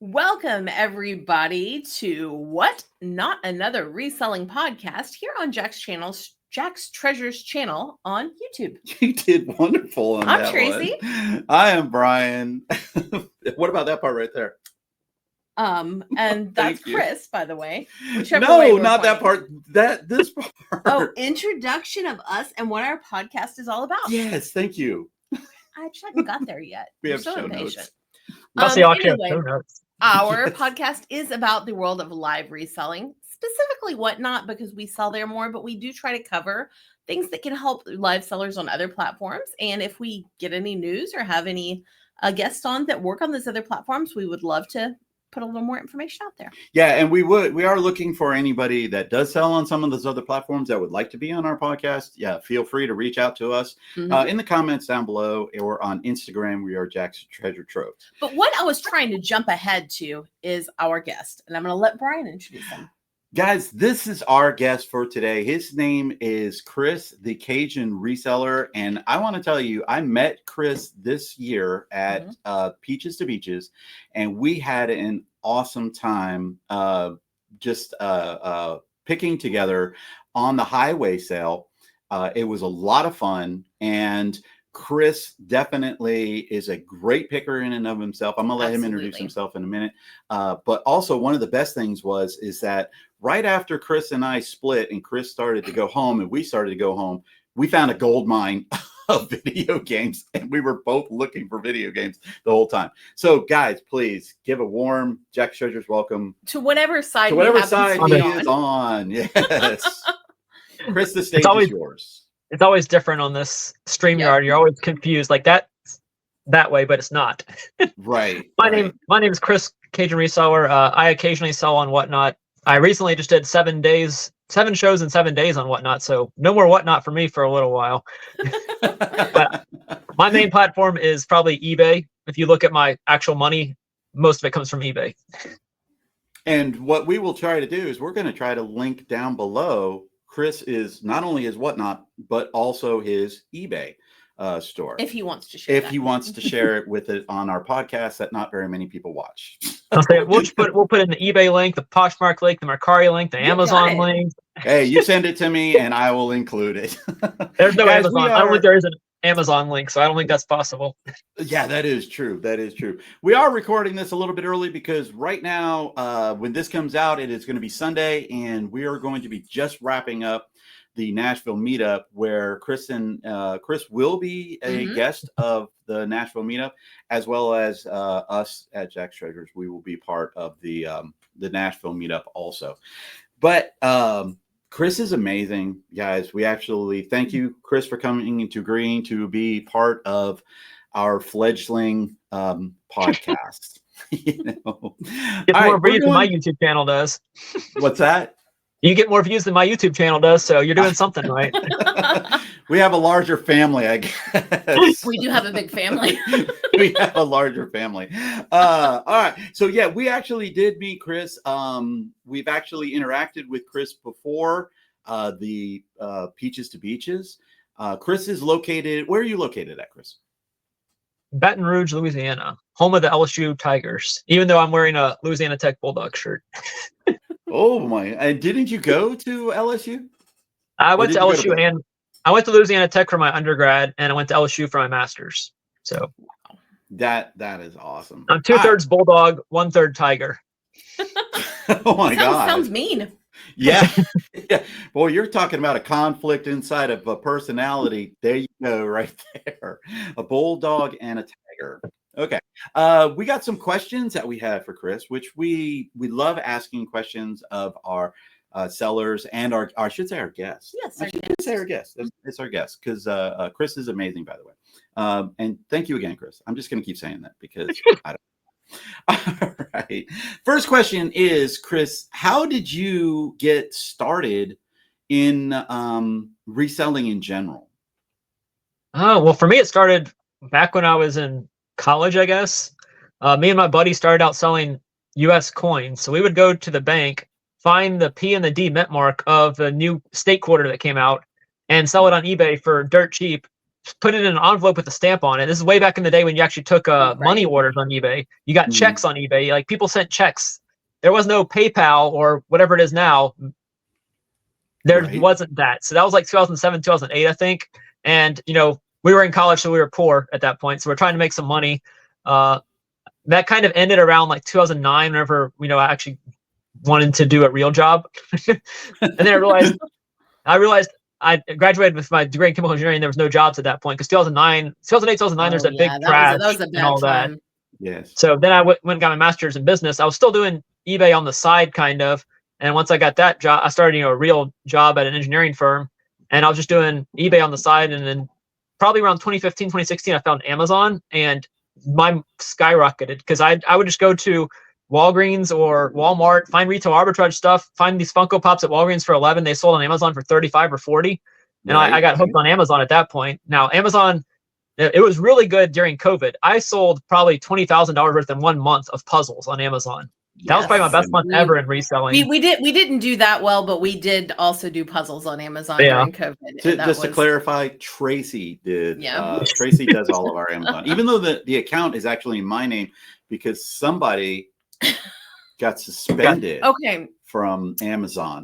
Welcome, everybody, to What? Not Another Reselling Podcast here on Jack's Treasures channel on YouTube. You did wonderful on I'm that Tracy. one. I am Brian. What about that part right there? And that's you. Chris, by the way. No, not that part. This part. Oh, introduction of us and what our podcast is all about. Yes, thank you. I just haven't got there yet. We have so show impatient. notes. Anyway, our podcast is about the world of live reselling, specifically Whatnot, because we sell there more, but we do try to cover things that can help live sellers on other platforms. And if we get any news or have any guests on that work on those other platforms, we would love to put a little more information out there. Yeah, and we are looking for anybody that does sell on some of those other platforms that would like to be on our podcast. Yeah, feel free to reach out to us in the comments down below or on Instagram. We are Jack's Treasure Trove. But what I was trying to jump ahead to is our guest, and I'm going to let Brian introduce him. Guys, this is our guest for today. His name is Chris, the Cajun Reseller. And I want to tell you, I met Chris this year at Peaches to Beaches, and we had an awesome time picking together on the highway sale. It was a lot of fun, and Chris definitely is a great picker in and of himself. I'm gonna let him introduce himself in a minute. But also one of the best things is that right after Chris and I split and Chris started to go home and we started to go home, we found a gold mine of video games, and we were both looking for video games the whole time. So guys, please give a warm Jack's Treasures welcome to whatever side he is on. Yes. Chris, the stage is yours. It's always different on this StreamYard. Yep. You're always confused, like that way, but it's not. Right. My name is Chris, Cajun Reseller. I occasionally sell on Whatnot. I recently just did 7 shows in 7 days on Whatnot, so no more Whatnot for me for a little while. But my main platform is probably eBay. If you look at my actual money, most of it comes from eBay. And what we will try to do is we're going to try to link down below Chris is not only his Whatnot, but also his eBay store. If he wants to share He wants to share it with it on our podcast that not very many people watch. Okay, we'll put in the eBay link, the Poshmark link, the Mercari link, the Amazon link. Hey, you send it to me and I will include it. There's no Amazon. I don't think there is an Amazon link, so I don't think that's possible. Yeah, that is true. That is true. We are recording this a little bit early because right now, when this comes out, it is going to be Sunday, and we are going to be just wrapping up the Nashville meetup where Chris will be a guest of the Nashville meetup, as well as us at Jack's Treasures. We will be part of the Nashville meetup also. But Chris is amazing, guys. We actually thank you, Chris, for coming into agreeing to be part of our fledgling podcast. Get more views than my YouTube channel does. What's that? You get more views than my YouTube channel does, so you're doing something right. We have a larger family, I guess. We do have a big family. We have a larger family. All right. So yeah, we actually did meet Chris. We've actually interacted with Chris before the Peaches to Beaches. Chris is located. Where are you located at, Chris? Baton Rouge, Louisiana, home of the LSU Tigers. Even though I'm wearing a Louisiana Tech Bulldog shirt. Oh my! And didn't you go to LSU? I went to LSU and I went to Louisiana Tech for my undergrad, and I went to LSU for my master's. So that is awesome. I'm 2/3 Bulldog, 1/3 Tiger. Oh my God! Sounds mean. Yeah. Yeah. Boy, you're talking about a conflict inside of a personality. There you go, right there. A bulldog and a tiger. Okay. We got some questions that we have for Chris, which we love asking questions of our sellers and I should say our guests. Yes, I should say our guests. It's our guests because Chris is amazing, by the way. And thank you again, Chris. I'm just going to keep saying that because I don't. All right. First question is, Chris, how did you get started in reselling in general? Oh, well, for me, it started back when I was in college, I guess. Me and my buddy started out selling U.S. coins. So we would go to the bank, find the P and the D mint mark of the new state quarter that came out, and sell it on eBay for dirt cheap, put it in an envelope with a stamp on it. This is way back in the day when you actually took money orders on eBay. You got checks on eBay. Like people sent checks. There was no PayPal or whatever it is now. There wasn't that. So that was like 2007, 2008, I think. And, we were in college, so we were poor at that point. So we're trying to make some money. That kind of ended around like 2009, whenever, I actually wanted to do a real job. And then I realized I graduated with my degree in chemical engineering. There was no jobs at that point because 2008, 2009, there's a big crash that was a bad and all time. that. Yes. So then I went and got my master's in business. I was still doing eBay on the side, kind of. And once I got that job, I started, a real job at an engineering firm. And I was just doing eBay on the side. And then probably around 2015, 2016, I found Amazon, and mine skyrocketed because I would just go to Walgreens or Walmart, find retail arbitrage stuff, find these Funko Pops at Walgreens for $11. They sold on Amazon for 35 or 40. And I got hooked on Amazon at that point. Now, Amazon, it was really good during COVID. I sold probably $20,000 worth in 1 month of puzzles on Amazon. That was probably my best month ever in reselling. We didn't do that well, but we did also do puzzles on Amazon during COVID. To clarify, Tracy did. Yeah. Tracy does all of our Amazon, even though the account is actually in my name because somebody got suspended from Amazon,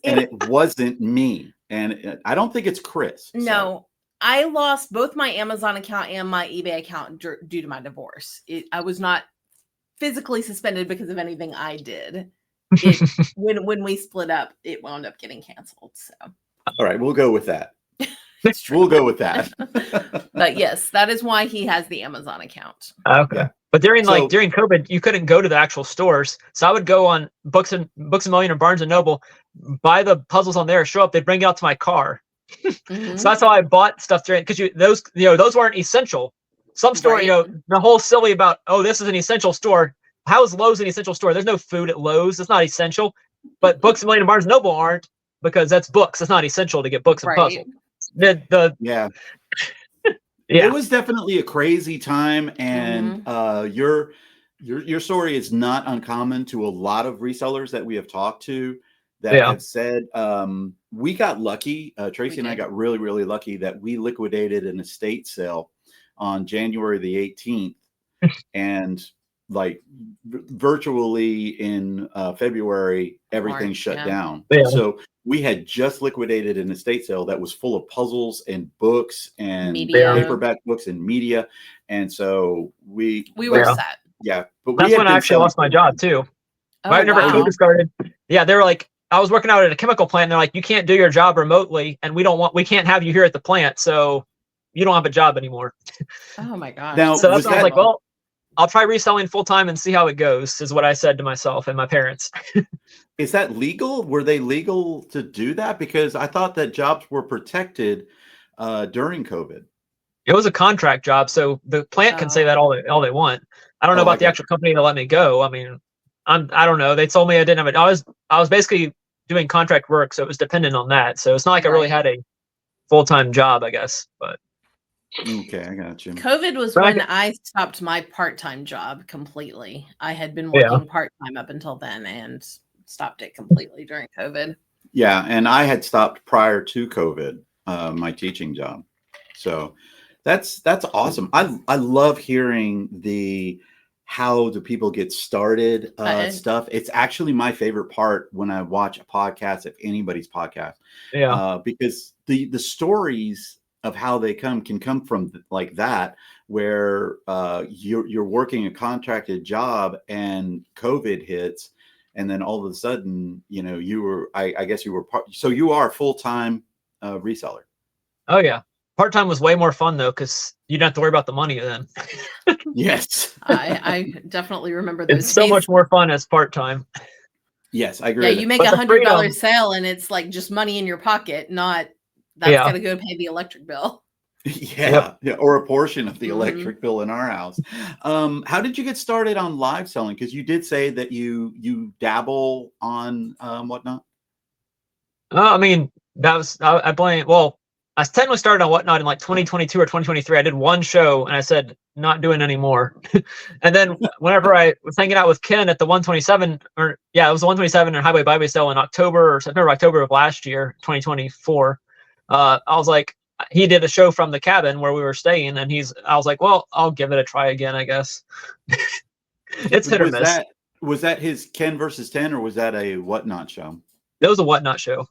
and it wasn't me. And I don't think it's Chris. No, so. I lost both my Amazon account and my eBay account due to my divorce. I was not physically suspended because of anything I did. When we split up, it wound up getting canceled. So, all right, we'll go with that. We'll go with that. But yes, that is why he has the Amazon account. Okay. Yeah. But during COVID, you couldn't go to the actual stores. So I would go on Books a Million or Barnes and Noble, buy the puzzles on there, show up, they'd bring it out to my car. So that's how I bought stuff during, because those weren't essential. Some store, the whole silly about, this is an essential store. How is Lowe's an essential store? There's no food at Lowe's. It's not essential. But Books a Million and Barnes and Noble aren't, because that's books. It's not essential to get books and puzzles. Yeah. It was definitely a crazy time, and your story is not uncommon to a lot of resellers that we have talked to that have said we got lucky. Tracy and I got really, really lucky that we liquidated an estate sale on January the 18th, and like virtually in February, everything shut down. Yeah. So we had just liquidated an estate sale that was full of puzzles and books and paperback books and media. And so we were set. Yeah. But that's when I actually lost my job too. Right whenever COVID started. Yeah. They were like, I was working out at a chemical plant, and they're like, you can't do your job remotely, and we can't have you here at the plant. So you don't have a job anymore. Oh my gosh. Now, so that's when I was like, well, I'll try reselling full time and see how it goes, is what I said to myself and my parents. Is that legal? Were they legal to do that? Because I thought that jobs were protected during COVID. It was a contract job, so the plant can say that all they want. I don't know about the actual company that let me go. I mean, I don't know. They told me I didn't have it. I was basically doing contract work, so it was dependent on that. So it's not like I really had a full-time job, I guess. But okay, I got you. COVID was when I stopped my part-time job completely. I had been working part-time up until then and stopped it completely during COVID. Yeah, and I had stopped prior to COVID, my teaching job. So that's awesome. I love hearing how do people get started stuff. It's actually my favorite part when I watch a podcast, if anybody's podcast. Yeah. Because the stories of how they can come from like that, where you're working a contracted job and COVID hits, and then all of a sudden, you were, I guess you were so you are a full-time reseller. Oh yeah. Part-time was way more fun though, because you didn't have to worry about the money then. Yes. I definitely remember those. It's so much more fun as part-time. Yes, I agree. Yeah, you make $100 sale and it's like just money in your pocket, not that's gonna go pay the electric bill. Yeah, or a portion of the electric bill in our house. How did you get started on live selling? Because you did say that you dabble on Whatnot. I mean, that was I blame. Well, I technically started on Whatnot in like 2022 or 2023. I did one show and I said not doing anymore. And then whenever I was hanging out with Ken at the 127, it was the 127 and Highway Byway sale in October of last year, 2024. I was like, he did a show from the cabin where we were staying, and I was like, well, I'll give it a try again, I guess. It's hit or miss. Was that his Ken versus 10, or was that a Whatnot show? That was a Whatnot show.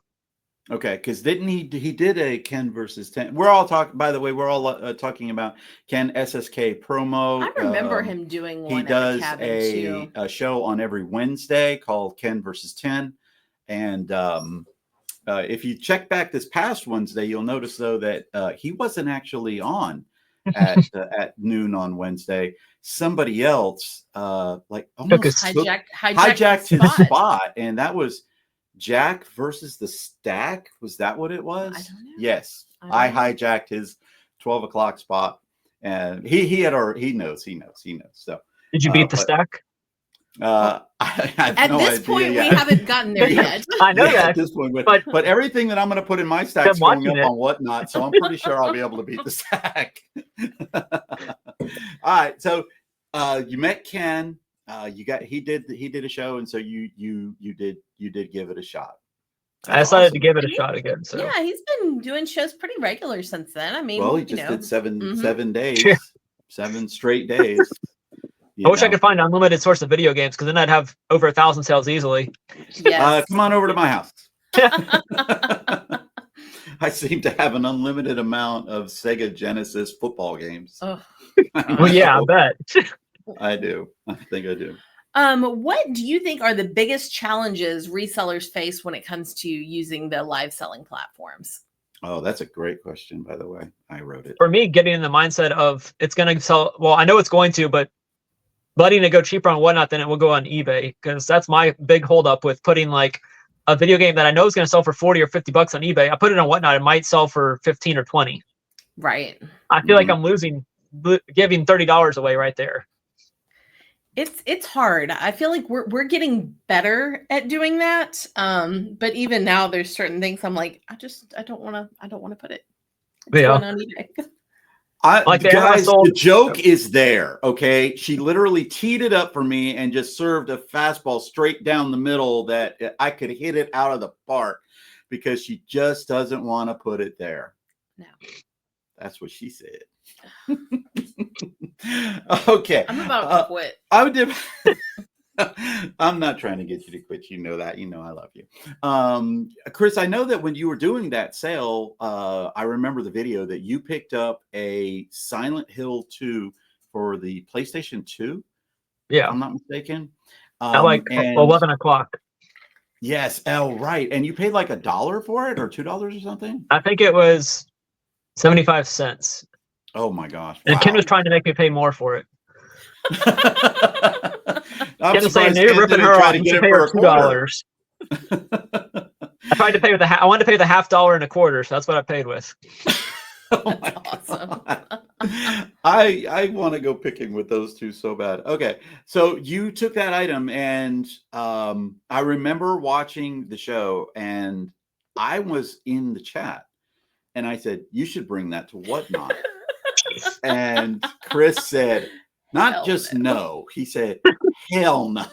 Okay, because didn't he did a Ken versus 10? We're all talking. By the way, we're all talking about Ken SSK promo. I remember him doing one. He at does the cabin a show on every Wednesday called Ken versus 10, and if you check back this past Wednesday, you'll notice though that he wasn't actually on at noon on Wednesday. Somebody else like almost hijacked his spot, and that was Jack versus the Stack. Was that what it was? I don't know. Yes, I hijacked his 12 o'clock spot, and he knows. So did you beat the Stack? At this point, we haven't gotten there yet. I know that at this point, but everything that I'm going to put in my stack is going up on Whatnot, so I'm pretty sure I'll be able to beat the Stack. All right, so you met Ken. He did a show, and so you did give it a shot. I decided to give it a shot again. So yeah, he's been doing shows pretty regular since then. I mean, well, he just did 7 days, 7 straight days. I wish I could find an unlimited source of video games, because then I'd have over 1,000 sales easily. Yes. Come on over to my house. I seem to have an unlimited amount of Sega Genesis football games. Oh. Well, yeah, I bet. I do. I think I do. What do you think are the biggest challenges resellers face when it comes to using the live selling platforms? Oh, that's a great question, by the way. I wrote it. For me, getting in the mindset of it's going to sell. Well, I know it's going to, but letting it go cheaper on Whatnot than it will go on eBay, because that's my big holdup with putting like a video game that I know is going to sell for $40 or $50 on eBay. I put it on Whatnot, it might sell for 15 or 20. Right. I feel like I'm giving $30 away right there. It's hard. I feel like we're getting better at doing that. But even now, there's certain things I'm like, I don't want to put it. It's going on eBay. Guys, the joke is there. Okay, she literally teed it up for me and just served a fastball straight down the middle that I could hit it out of the park, because she just doesn't want to put it there. No, that's what she said. Okay, I'm about to quit. I'm not trying to get you to quit. You know that. You know I love you. Chris, I know that when you were doing that sale, I remember the video that you picked up a Silent Hill 2 for the PlayStation 2. Yeah. If I'm not mistaken. At like 11 o'clock. Yes. Oh, right. And you paid like $1 for it, or $2 or something? I think it was 75 cents. Oh my gosh. And Ken was trying to make me pay more for it. I'm Ken was saying, you're ripping her off. You should pay her $2. I tried to pay with I wanted to pay the $half and a quarter, so that's what I paid with. Oh my awesome. I want to go picking with those two so bad. Okay, so you took that item, and I remember watching the show, and I was in the chat, and I said, you should bring that to Whatnot. And Chris said, not just no. He said, hell no.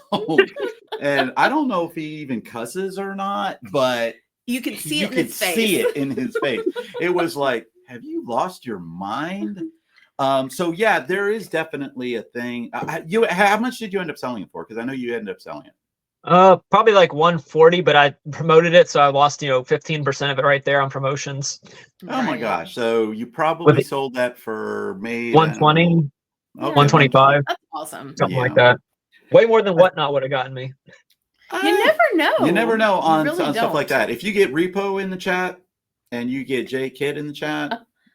And I don't know if he even cusses or not, but you could see it in his face. It was like, have you lost your mind? So yeah, there is definitely a thing. How much did you end up selling it for? Because I know you ended up selling it. Probably like 140, but I promoted it, so I lost 15% of it right there on promotions. Oh my gosh! So you probably sold that for maybe 120, 125. That's awesome. Something like that. Way more than Whatnot would have gotten me. You never know. You never know on stuff like that. If you get Repo in the chat and you get J Kid in the chat,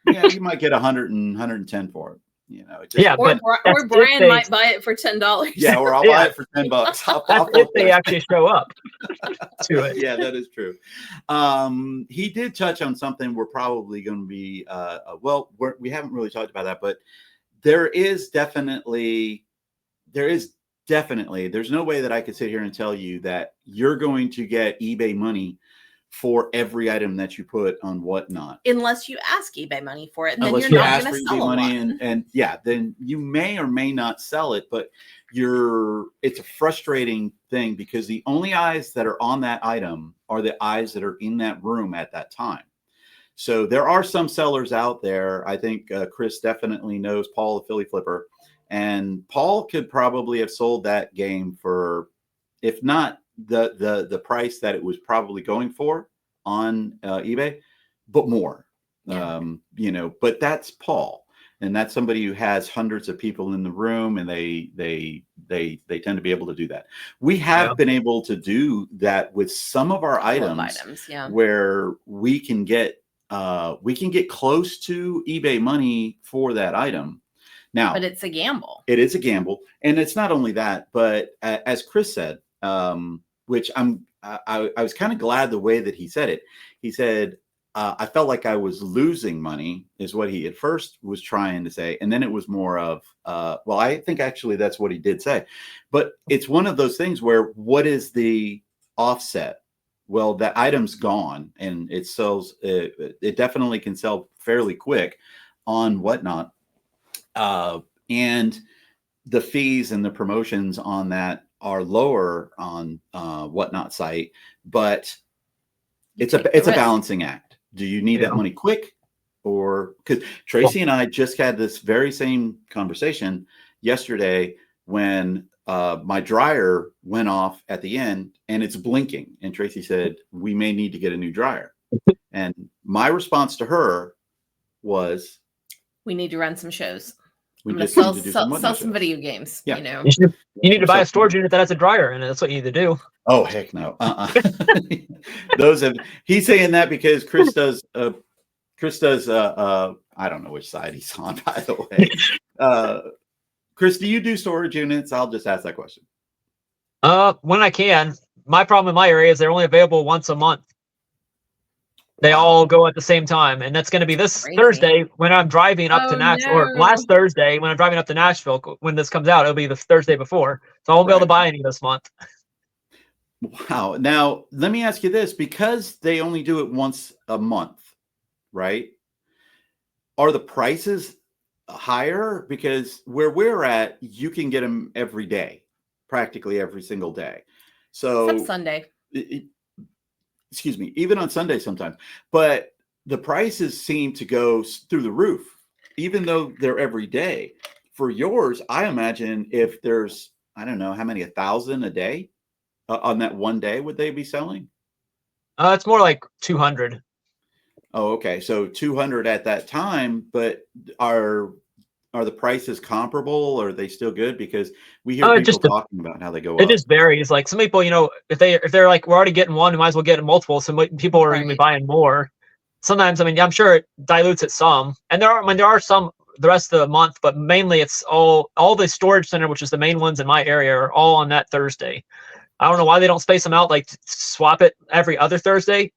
yeah, you might get 100 and 110 for it. Or Brian might buy it for $10. Yeah, or I'll buy it for $10. That's if they actually show up to it. Yeah, that is true. He did touch on something we're probably going to be we haven't really talked about that, but there's no way that I could sit here and tell you that you're going to get eBay money for every item that you put on Whatnot, unless you ask eBay money for it, and then you're not going to sell money. And yeah, then you may or may not sell it, but it's a frustrating thing, because the only eyes that are on that item are the eyes that are in that room at that time. So there are some sellers out there. I think Chris definitely knows Paul, the Philly Flipper, and Paul could probably have sold that game for, if not the price that it was probably going for on eBay, but more. Yeah. But that's Paul, and that's somebody who has hundreds of people in the room, and they tend to be able to do that. We have been able to do that with some of our items, where we can get close to eBay money for that item. Now, but it's a gamble. It is a gamble, and it's not only that, but as Chris said, which I was kind of glad the way that he said it. He said, I felt like I was losing money, is what he at first was trying to say. And then it was more of, well, I think actually that's what he did say. But it's one of those things where, what is the offset? Well, that item's gone, and it sells. It definitely can sell fairly quick on Whatnot. And the fees and the promotions on that are lower on Whatnot site, but it's a balancing act. Do you need that money quick? Or because Tracy and I just had this very same conversation yesterday when my dryer went off at the end and it's blinking. And Tracy said, we may need to get a new dryer. And my response to her was, we need to run some shows. We just sell some video games. Yeah. You need to buy a storage unit that has a dryer, and that's what you need to do. Oh, heck no. He's saying that because Chris does I don't know which side he's on, by the way. Chris, do you do storage units? I'll just ask that question. When I can. My problem in my area is they're only available once a month. They all go at the same time, and that's going to be this Thursday when I'm driving up to Nashville, or last Thursday when I'm driving up to Nashville. When this comes out, it'll be the Thursday before, so I won't be able to buy any this month. Wow. Now, let me ask you this, because they only do it once a month, right? Are the prices higher? Because where we're at, you can get them every day, practically every single day. So except Sunday. Excuse me, even on Sunday sometimes. But the prices seem to go through the roof, even though they're every day. For yours, I imagine if there's, I don't know, how many, 1,000 a day on that one day would they be selling? It's more like 200. Oh, okay. So 200 at that time, but are the prices comparable, or are they still good? Because we hear people talking about how they go up. It just varies. Like some people, if they're like, we're already getting one, we might as well get multiple. So people are going to be buying more. Sometimes, I'm sure it dilutes it some. And there are some the rest of the month, but mainly it's all the storage center, which is the main ones in my area, are all on that Thursday. I don't know why they don't space them out, like swap it every other Thursday,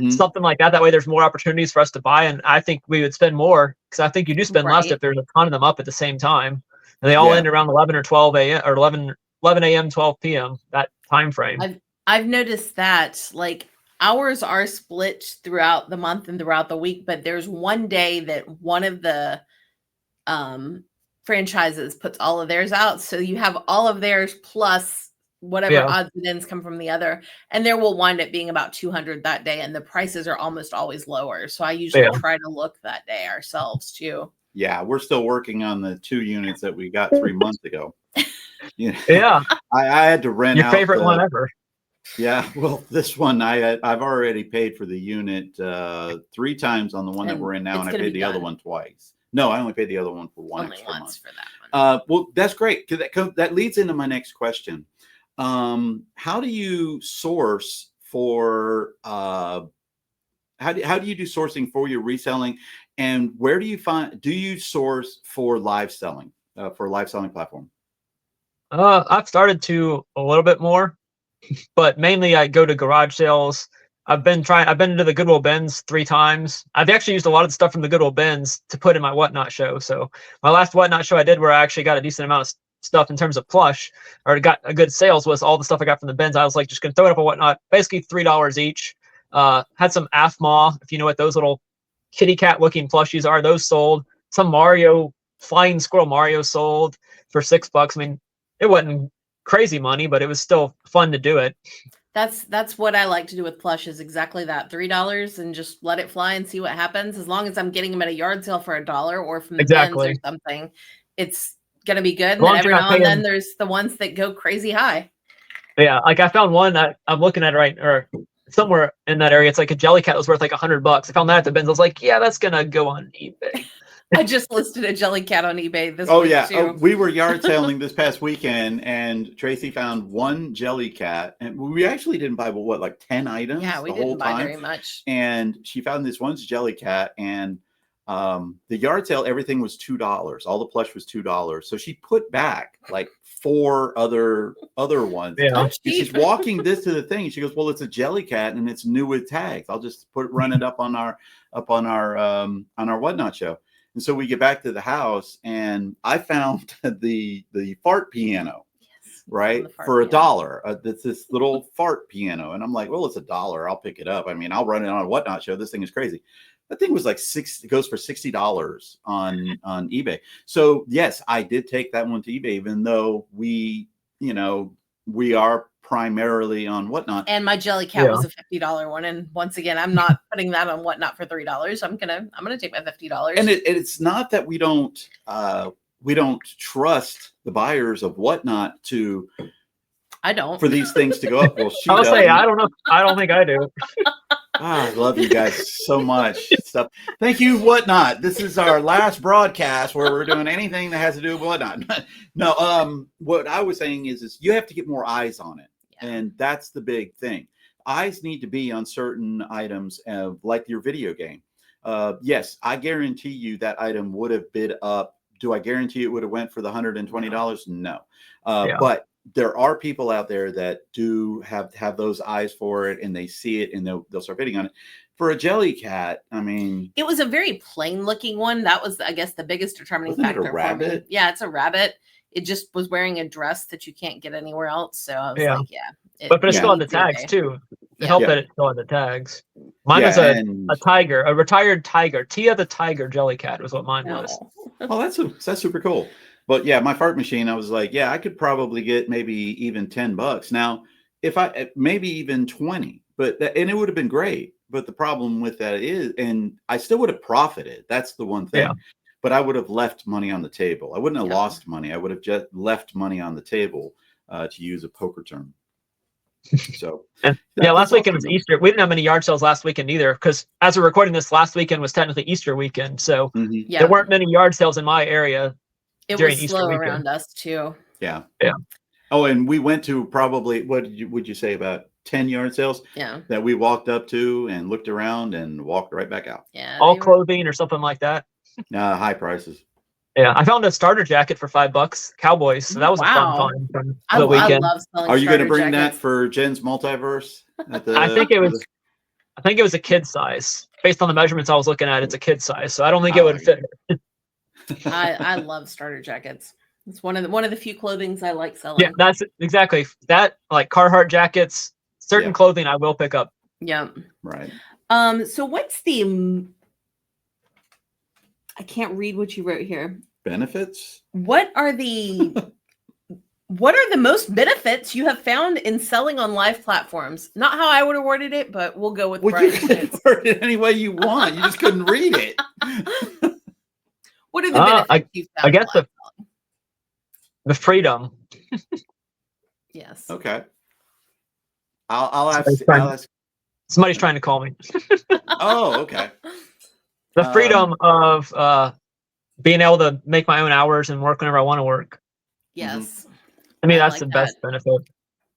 something like that. That way there's more opportunities for us to buy. And I think we would spend more, because I think you do spend less if there's a ton of them up at the same time. And they all end around 11 or 12 a.m. or 11 a.m., 12 p.m., that time frame. I've noticed that, like, hours are split throughout the month and throughout the week, but there's one day that one of the franchises puts all of theirs out. So you have all of theirs plus whatever odds and ends come from the other, and there will wind up being about 200 that day, and the prices are almost always lower. So I usually try to look that day ourselves too. Yeah, we're still working on the 2 units that we got 3 months ago. Yeah, I had to rent your favorite one ever. Yeah, well, this one I've already paid for the unit 3 times on the one that we're in now, and I paid the other one twice. No, I only paid the other one for one extra month. For that one. Well, that's great, because that leads into my next question. How do you source for how do you do sourcing for your reselling, and where do you source for live selling, for a live selling platform? I've started to a little bit more, but mainly I go to garage sales. I've been into the Goodwill bins 3 times. I've actually used a lot of the stuff from the Goodwill bins to put in my Whatnot show. So my last Whatnot show I did, where I actually got a decent amount of stuff in terms of plush, or got a good sales, was all the stuff I got from the bins. I was like, just gonna throw it up on Whatnot, basically $3 each. Had some AFMA, if you know what those little kitty cat looking plushies are, those sold. Some Mario, flying squirrel Mario, sold for $6. I mean, it wasn't crazy money, but it was still fun to do it. That's what I like to do with plush is exactly that. $3 and just let it fly and see what happens. As long as I'm getting them at a yard sale for $1 or from the bins or Exactly. something, it's gonna be good. As And long then as you're every not now and then paying. there's the ones that go crazy high. Yeah, like I found one that I'm looking at right, or somewhere in that area. It's like a jelly cat that was worth like $100. I found that at the bins. I was like, yeah, that's gonna go on eBay. I just listed a jelly cat on eBay this Oh week yeah. too. Oh, we were yard selling this past weekend, and Tracy found one jelly cat, and we actually didn't buy what, like 10 items Yeah, we the whole didn't buy time. very much. And she found this one's jelly cat, and the yard sale, everything was $2. All the plush was $2. So she put back like 4 other ones. Yeah. Oh, And she's cheap. walking this to the thing, and she goes, "Well, it's a jelly cat, and it's new with tags. I'll just run it up on our Whatnot show." And so we get back to the house, and I found the fart piano, Yes, right, the fart for piano. $1. That's this little fart piano, and I'm like, "Well, it's $1. I'll pick it up. I mean, I'll run it on a Whatnot show. This thing is crazy." That thing was like it goes for $60 on eBay. So yes, I did take that one to eBay, even though we are primarily on Whatnot. And my jelly cat Yeah. was a $50 one. And once again, I'm not putting that on Whatnot for $3. I'm gonna take my $50. And it's not that we don't trust the buyers of Whatnot I don't. for these things to go up. Well, she I'll say doesn't. I don't know. I don't think I do. I love you guys so much. Stuff. Thank you, Whatnot. This is our last broadcast where we're doing anything that has to do with Whatnot. No, what I was saying is you have to get more eyes on it, Yeah. and that's the big thing. Eyes need to be on certain items, like your video game. Yes, I guarantee you that item would have bid up. Do I guarantee it would have went for the $120? No, Yeah. but there are people out there that do have those eyes for it, and they see it, and they'll start bidding on it. For a jelly cat, I mean, It was a very plain looking one. That was, I guess, the biggest determining Wasn't it a factor for me. rabbit? Yeah, it's a rabbit. It just was wearing a dress that you can't get anywhere else. So I was Yeah. like, yeah. But it Yeah. still had the needs your tags day. too. It Yeah. helped Yeah. that it still had the tags. Mine yeah, was a and tiger, a retired tiger. Tia the tiger jelly cat was what mine was. No. oh, that's super cool. But yeah, my fart machine, I was like, yeah, I could probably get maybe even $10. Now, if I maybe even 20, and it would have been great. But the problem with that is, and I still would have profited. That's the one thing. Yeah. But I would have left money on the table. I wouldn't have Yeah. lost money. I would have just left money on the table, to use a poker term. So And yeah, last weekend was Easter. We didn't have many yard sales last weekend either, because as we're recording this, last weekend was technically Easter weekend. So Mhm. Yeah. there weren't many yard sales in my area. It during was Easter slow weekend. around us too. Yeah. Yeah. Oh, and we went to probably, would you say, about 10 yard sales Yeah. that we walked up to and looked around and walked right back out. Yeah. All they were- clothing or something like that. High prices. Yeah, I found a starter jacket for $5, Cowboys. So that was a fun Wow. find from I the weekend. love selling Are you going to starter bring that jackets. for Jen's multiverse? I think it was a kid size. Based on the measurements I was looking at, it's a kid size. So I don't think it would fit her. I love starter jackets. It's one of the few clothings I like selling. Yeah, that's exactly that. Like Carhartt jackets, certain Yeah. clothing I will pick up. Yeah. Right. So what's I can't read what you wrote here. Benefits? What are the most benefits you have found in selling on live platforms? Not how I would have worded it, but we'll go with Well, you Brian's. can word it any way you want. You just couldn't read it. What are the benefits you found? I guess in live selling? the freedom. Yes. Okay. I'll ask. Somebody's trying to call me. Oh, okay. The freedom of being able to make my own hours and work whenever I want to work. Yes. I mean, I that's like the that. best benefit.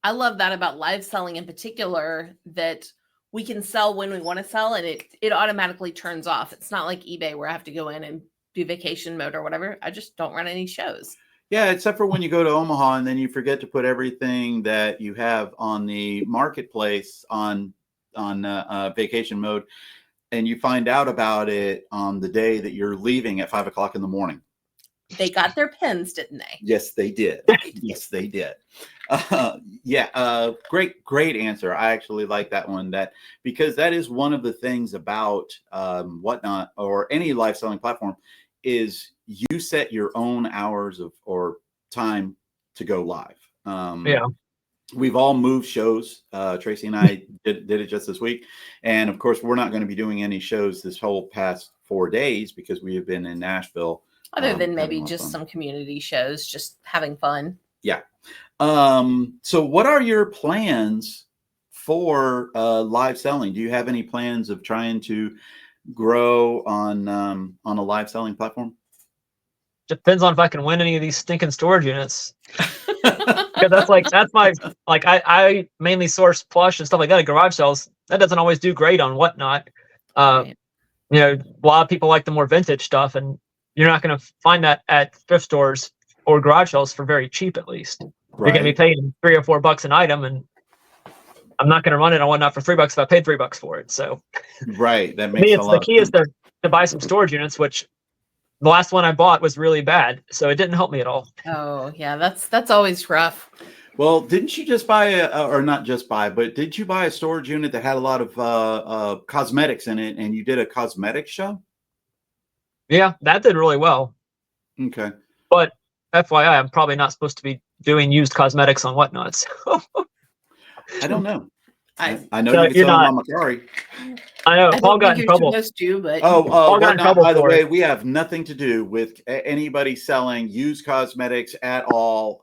I love that about live selling in particular, that we can sell when we want to sell and it automatically turns off. It's not like eBay where I have to go in and do vacation mode or whatever. I just don't run any shows. Yeah, except for when you go to Omaha and then you forget to put everything that you have on the marketplace on vacation mode, and you find out about it on the day that you're leaving at 5 o'clock in the morning. They got their pins, didn't they? Yes, they did. Yes, they did. Great answer. I actually like that one. Because that is one of the things about Whatnot or any live selling platform is you set your own hours or time to go live. Yeah. we've all moved shows. Tracy and I did it just this week. And of course, we're not going to be doing any shows this whole past 4 days because we have been in Nashville. Other than having maybe a lot of just fun. some community shows, just having fun. Yeah. So what are your plans for live selling? Do you have any plans of trying to grow on a live selling platform? Depends on if I can win any of these stinking storage units. Because that's my I mainly source plush and stuff like that at garage sales. That doesn't always do great on Whatnot. Right. You know, a lot of people like the more vintage stuff, and you're not going to find that at thrift stores or garage sales for very cheap. At least you're going to be paying $3 or $4 an item, and I'm not going to run it on Whatnot for $3 if I paid $3 for it. So, right, that to makes me, a it's lot. The key is to buy some storage units, which the last one I bought was really bad, so it didn't help me at all. Oh yeah, that's always rough. Well, didn't you just buy or not just buy, but did you buy a storage unit that had a lot of cosmetics in it, and you did a cosmetics show? Yeah, that did really well. Okay. But FYI, I'm probably not supposed to be doing used cosmetics on Whatnot. So. I don't know. I know So you can sell them on Macari. I know. I Paul don't got think in you're trouble. supposed to, but Paul got in Whatnot, trouble by the for way, it. we have nothing to do with anybody selling used cosmetics at all.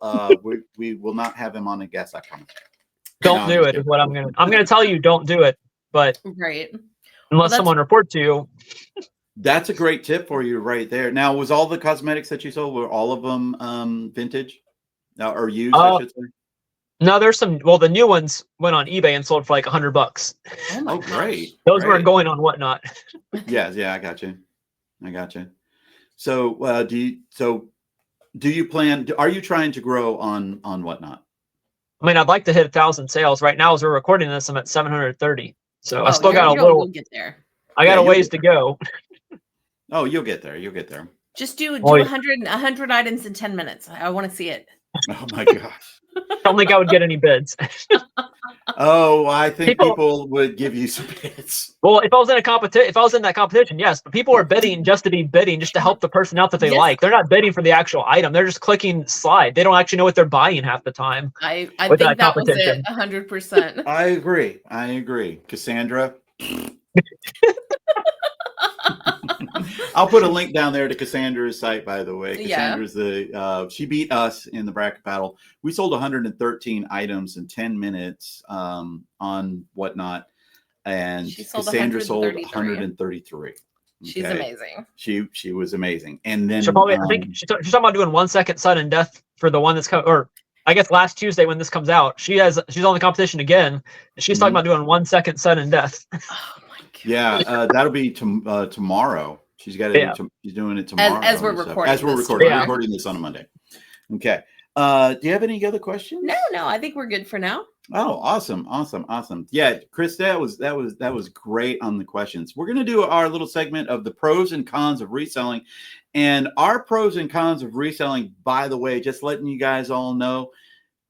We will not have him on a guest, I promise. Don't do it is what I'm gonna tell you. Don't do it, but right. unless someone reports to you. That's a great tip for you right there. Now, was all the cosmetics that you sold, were all of them vintage or used, I should say? No, there's some. Well, the new ones went on eBay and sold for like $100. Oh my gosh. Great! Those weren't going on Whatnot. Yeah, I got you. So, do you plan? Are you trying to grow on Whatnot? I mean, I'd like to hit 1,000 sales. Right now, as we're recording this, I'm at 730. So I still got you'll get there. I got a ways to go. Oh, you'll get there. You'll get there. Just do 100 items in 10 minutes. I want to see it. Oh my gosh. I don't think I would get any bids. Oh, I think people would give you some bids. Well, if I was in that competition, yes. But people are bidding just to be bidding, just to help the person out that they like. They're not bidding for the actual item. They're just clicking slide. They don't actually know what they're buying half the time. I think that was it 100%. I agree. Cassandra. I'll put a link down there to Cassandra's site, by the way. Cassandra's she beat us in the bracket battle. We sold 113 items in 10 minutes on Whatnot, and Cassandra sold 133. Okay. She's amazing. She was amazing. And then I think she's talking about doing 1 second sudden death for the one that's coming, or I guess last Tuesday when this comes out, she's on the competition again, and she's talking about doing 1 second sudden death. Oh my god. Yeah, that'll be tomorrow. She's got it. She's doing it tomorrow. As we're recording. We're recording this on a Monday. Okay. Do you have any other questions? No. I think we're good for now. Oh, awesome. Yeah, Chris, that was great on the questions. We're gonna do our little segment of the pros and cons of reselling, and our pros and cons of reselling. By the way, just letting you guys all know,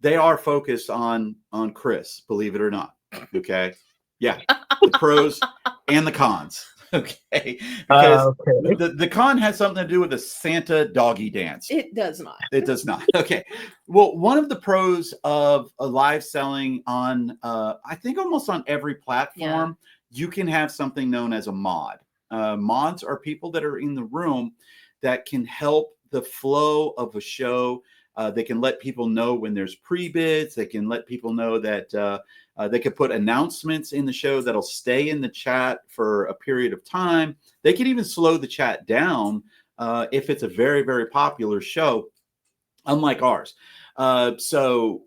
they are focused on Chris. Believe it or not. Okay. Yeah, the pros and the cons. Okay, because the con has something to do with the Santa doggy dance. It does not. It does not. Okay. Well, one of the pros of a live selling on, I think almost on every platform, you can have something known as a mod. Mods are people that are in the room that can help the flow of a show. They can let people know when there's pre-bids. They can let people know that they could put announcements in the show that'll stay in the chat for a period of time. They can even slow the chat down if it's a very, very popular show, unlike ours. So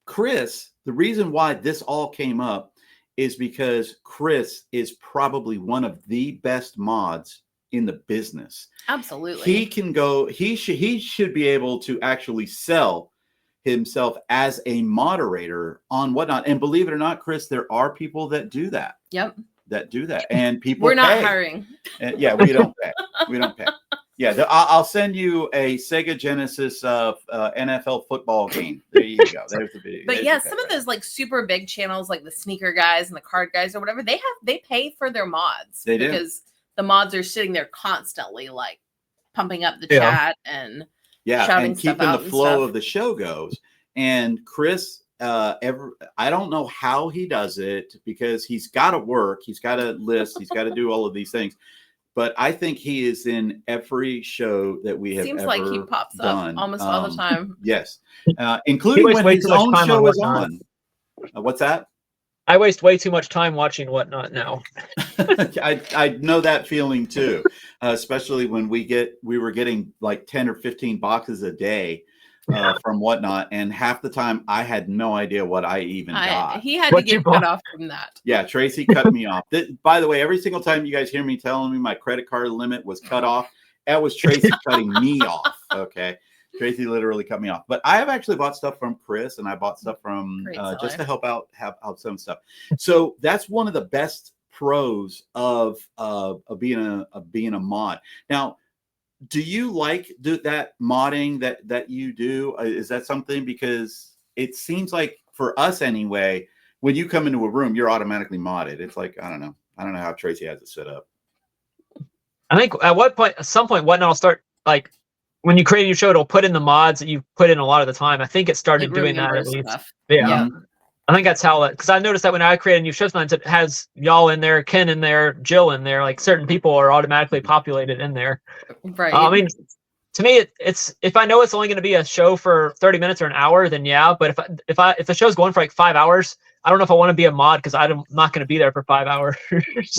Chris, the reason why this all came up is because Chris is probably one of the best mods in the business. Absolutely. He can go, he should be able to actually sell himself as a moderator on Whatnot. And believe it or not, Chris, there are people that do that. Yep. That do that. And people We're not hiring. And yeah, we don't pay. We don't pay. Yeah, I'll send you a Sega Genesis NFL football game. There you go. There's the video. But yeah, some of those like super big channels, like the sneaker guys and the card guys or whatever, they pay for their mods. They do. Because the mods are sitting there constantly like pumping up the chat and shouting and keeping the flow of the show goes. And Chris I don't know how he does it because he's got to work, he's got to list, he's got to do all of these things. But I think he is in every show that we have Seems ever like he pops done. up almost all the time. Yes, including wastes when way his too much own time show on is Whatnot. on. What's that? I waste way too much time watching Whatnot now. I know that feeling too, especially when we were getting like 10 or 15 boxes a day from Whatnot, and half the time I had no idea what I even got. He had What to you get bought? cut off from that. Yeah, Tracy cut me off. By the way, every single time you guys hear me telling me my credit card limit was cut off, that was Tracy cutting me off. Okay. Tracy literally cut me off. But I have actually bought stuff from Chris, and I bought stuff from just to help out some stuff. So that's one of the best pros of being a mod. Now, do you like that modding that you do? Is that something? Because it seems like for us anyway, when you come into a room, you're automatically modded. It's like, I don't know how Tracy has it set up. I think at some point, Whatnot will start, like, when you create a new show, it'll put in the mods that you put in a lot of the time. I think it started doing that at least. Stuff. Yeah. I think that's how because I noticed that when I create a new show, sometimes it has y'all in there, Ken in there, Jill in there. Like certain people are automatically populated in there. Right. I mean, to me, it's if I know it's only going to be a show for 30 minutes or an hour, then yeah. But if the show's going for like 5 hours, I don't know if I want to be a mod because I'm not going to be there for 5 hours.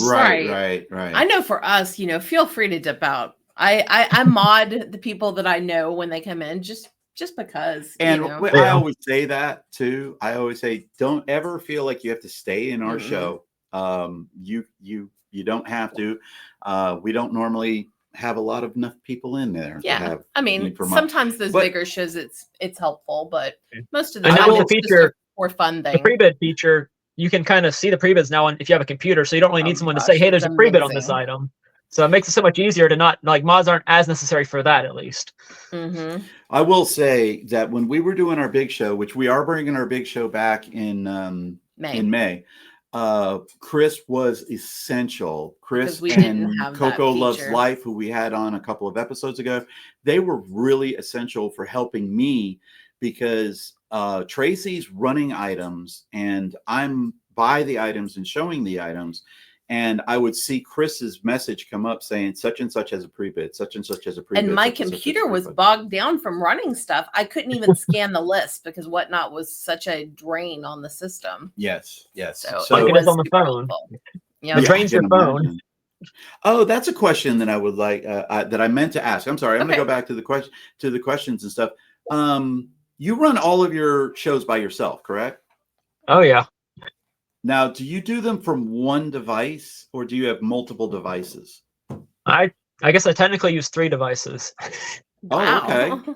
Right. I know for us, feel free to dip out. I mod the people that I know when they come in just because. And I always say that too. I always say, don't ever feel like you have to stay in our show. You don't have to. We don't normally have a lot of enough people in there. Yeah, to have I mean, sometimes those bigger shows, it's helpful, but most of the time it's just a for fun thing. The pre-bid feature, you can kind of see the pre-bids now if you have a computer, so you don't really need someone to say, hey, there's a pre-bid on this item. So it makes it so much easier to not, like, mods aren't as necessary for that, at least. I will say that when we were doing our big show, which we are bringing our big show back in May, Chris was essential. Chris and Coco Loves Life, who we had on a couple of episodes ago, they were really essential for helping me because Tracy's running items and I'm by the items and showing the items. And I would see Chris's message come up saying such and such has a pre-bid, such and such has a pre-bid. And my computer was bogged down from running stuff. I couldn't even scan the list because Whatnot was such a drain on the system. Yes. So like it is on the phone. It drains your phone. Oh, that's a question that I would like that I meant to ask. I'm sorry. I'm going to go back to the questions and stuff. You run all of your shows by yourself, correct? Oh yeah. Now, do you do them from one device or do you have multiple devices? I guess I technically use 3 devices. Oh, okay.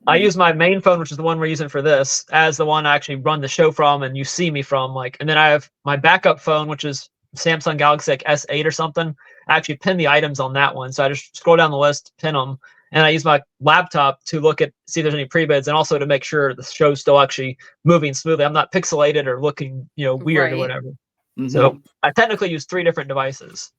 I use my main phone, which is the one we're using for this, as the one I actually run the show from and you see me from. And then I have my backup phone, which is Samsung Galaxy like S8 or something. I actually pin the items on that one. So I just scroll down the list, pin them. And I use my laptop to see if there's any pre-bids and also to make sure the show's still actually moving smoothly. I'm not pixelated or looking, weird or whatever. So I technically use 3 different devices.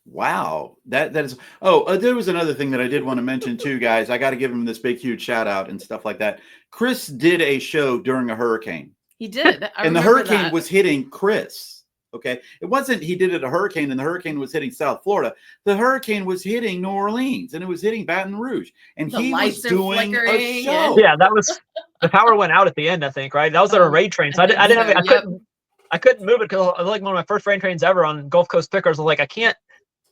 Wow. That is. Oh, there was another thing that I did want to mention too, guys. I got to give him this big, huge shout out and stuff like that. Chris did a show during a hurricane. He did. And the hurricane was hitting Chris. Okay. It wasn't he did it a hurricane and the hurricane was hitting South Florida. The hurricane was hitting New Orleans and it was hitting Baton Rouge. And he was doing a show. Yeah, that was the power went out at the end, I think, right? That was our raid train. So I couldn't move it because it was like one of my first raid trains ever on Gulf Coast Pickers. I was like, I can't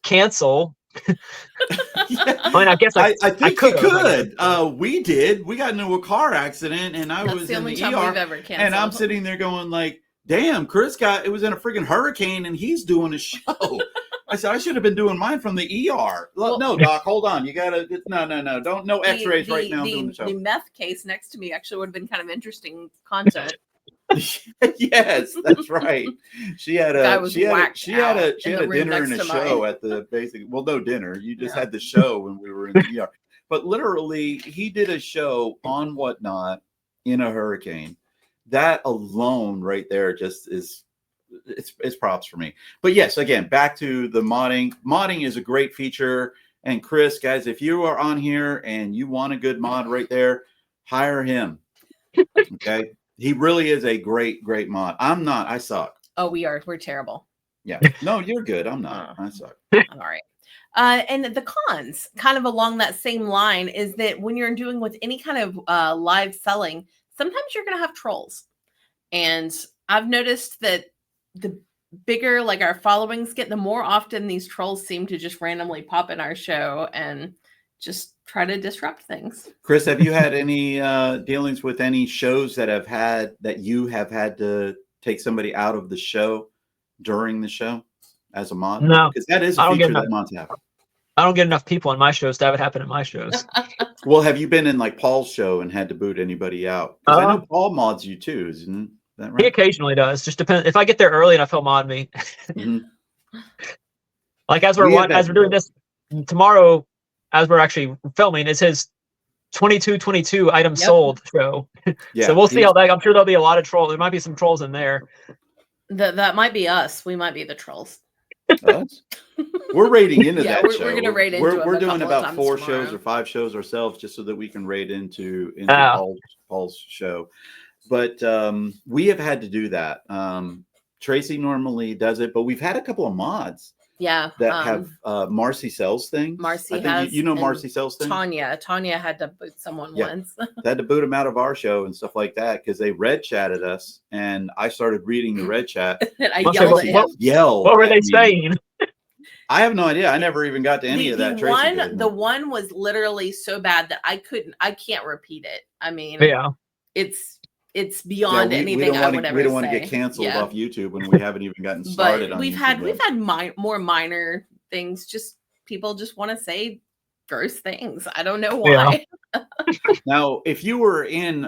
cancel. I mean, I guess I think you could. We did. We got into a car accident and I was in the ER and I'm sitting there going like, damn, Chris it was in a freaking hurricane and he's doing a show. I said, I should have been doing mine from the ER. No, Doc, hold on. You got to, no. Don't, no x-rays right now. The meth case next to me actually would have been kind of interesting content. Yes, that's right. She had a dinner and a show at the no dinner. You just had the show when we were in the ER. But literally, he did a show on Whatnot in a hurricane. That alone right there just is it's props for me. But yes, again, back to the modding. Modding is a great feature. And Chris, guys, if you are on here and you want a good mod right there, hire him. Okay. He really is a great, great mod. I'm not. I suck. Oh, we're terrible. Yeah. No, you're good. I'm not. I suck. All right. And the cons, kind of along that same line, is that when you're doing with any kind of live selling, sometimes you're going to have trolls. And I've noticed that the bigger like our followings get, the more often these trolls seem to just randomly pop in our show and just try to disrupt things. Chris, have you had any dealings with any shows that you have had to take somebody out of the show during the show as a mod? No, because that is a feature that mods have. I don't get enough people in my shows to have it happen in my shows. Well, have you been in like Paul's show and had to boot anybody out? Because I know Paul mods you too, isn't that right? He occasionally does. Just depends if I get there early enough, he'll mod me. Like as we're doing this tomorrow, as we're actually filming, is his 2222 items sold show. Yeah, so we'll see how that. I'm sure there'll be a lot of trolls. There might be some trolls in there. That might be us. We might be the trolls. Us? We're raiding into that show. We're gonna raid into. We're doing about 4 shows or 5 shows ourselves, just so that we can raid into Paul's show. But we have had to do that. Tracy normally does it, but we've had a couple of mods. Yeah, that have Marcy sells things. Marcy has, you know Marcy sells things. Tanya had to boot someone once. They had to boot them out of our show and stuff like that because they red chatted us, and I started reading the red chat. And I yelled at him. What were they saying? I have no idea. I never even got to any of that. The one was literally so bad that I can't repeat it. I mean, it's beyond anything I would ever say. We don't want to get canceled off YouTube when we haven't even gotten started. But we've had more minor things. Just people just want to say gross things. I don't know why. Yeah. Now, if you were in,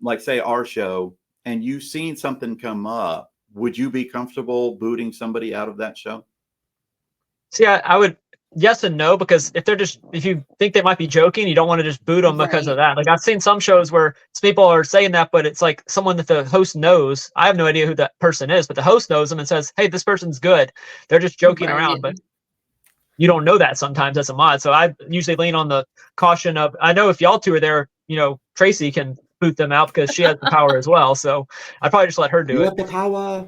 like, say, our show, and you seen something come up, would you be comfortable booting somebody out of that show? See, I would. Yes and no, because if you think they might be joking, you don't want to just boot them because of that. Like I've seen some shows where people are saying that, but it's like someone that the host knows. I have no idea who that person is, but the host knows them and says, "Hey, this person's good." They're just joking around, but you don't know that sometimes as a mod. So I usually lean on the caution of, I know if y'all two are there, Tracy can boot them out because she has the power as well. So I'd probably just let her do it. The power.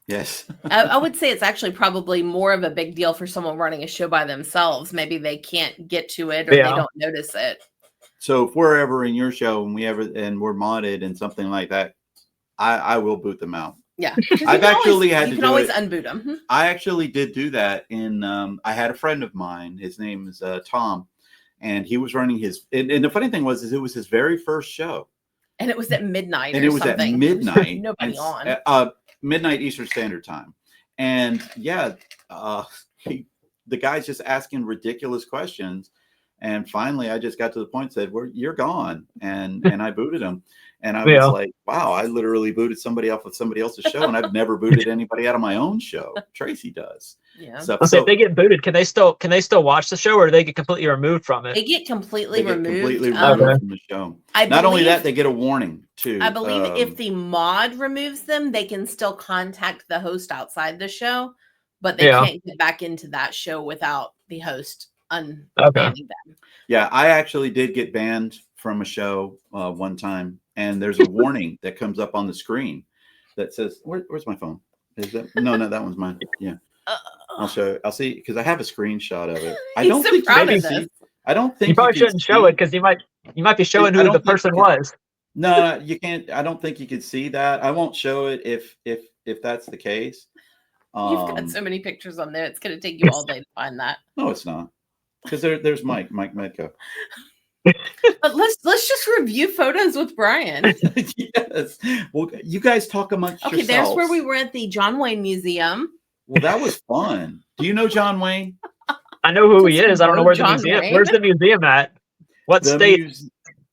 Yes. I would say it's actually probably more of a big deal for someone running a show by themselves. Maybe they can't get to it or they don't notice it. So if we're ever in your show and we're modded and something like that, I will boot them out. Yeah. I've actually had to do it. You can always unboot them. I actually did do that I had a friend of mine. His name is Tom, and he was running and the funny thing was it was his very first show. And it was at midnight at midnight. Nobody on. Midnight Eastern Standard Time. And the guy's just asking ridiculous questions. And finally I just got to the point and said, you're gone. And I booted him. And I was like, wow, I literally booted somebody off of somebody else's show, and I've never booted anybody out of my own show. Tracy does. Yeah. So if they get booted, can they still watch the show, or do they get completely removed from it? They get completely removed. Completely removed from the show. Not only that, they get a warning too. I believe if the mod removes them, they can still contact the host outside the show, but they can't get back into that show without the host unbanning them. Yeah, I actually did get banned from a show one time, and there's a warning that comes up on the screen that says, "Where's my phone? Is that no? That one's mine." Yeah, I'll show. I'll see because I have a screenshot of it. I don't think I don't think you probably shouldn't show it because you might be showing who the person was. No, you can't. I don't think you could see that. I won't show it if that's the case. You've got so many pictures on there; it's going to take you all day to find that. No, it's not, because there's Mike Medco. But let's just review photos with Brian. Yes. Well, you guys talk amongst yourselves. There's where we were at the John Wayne Museum. Well, that was fun. Do you know John Wayne? I know who he is. I don't know where the museum. Where's the museum at? What state is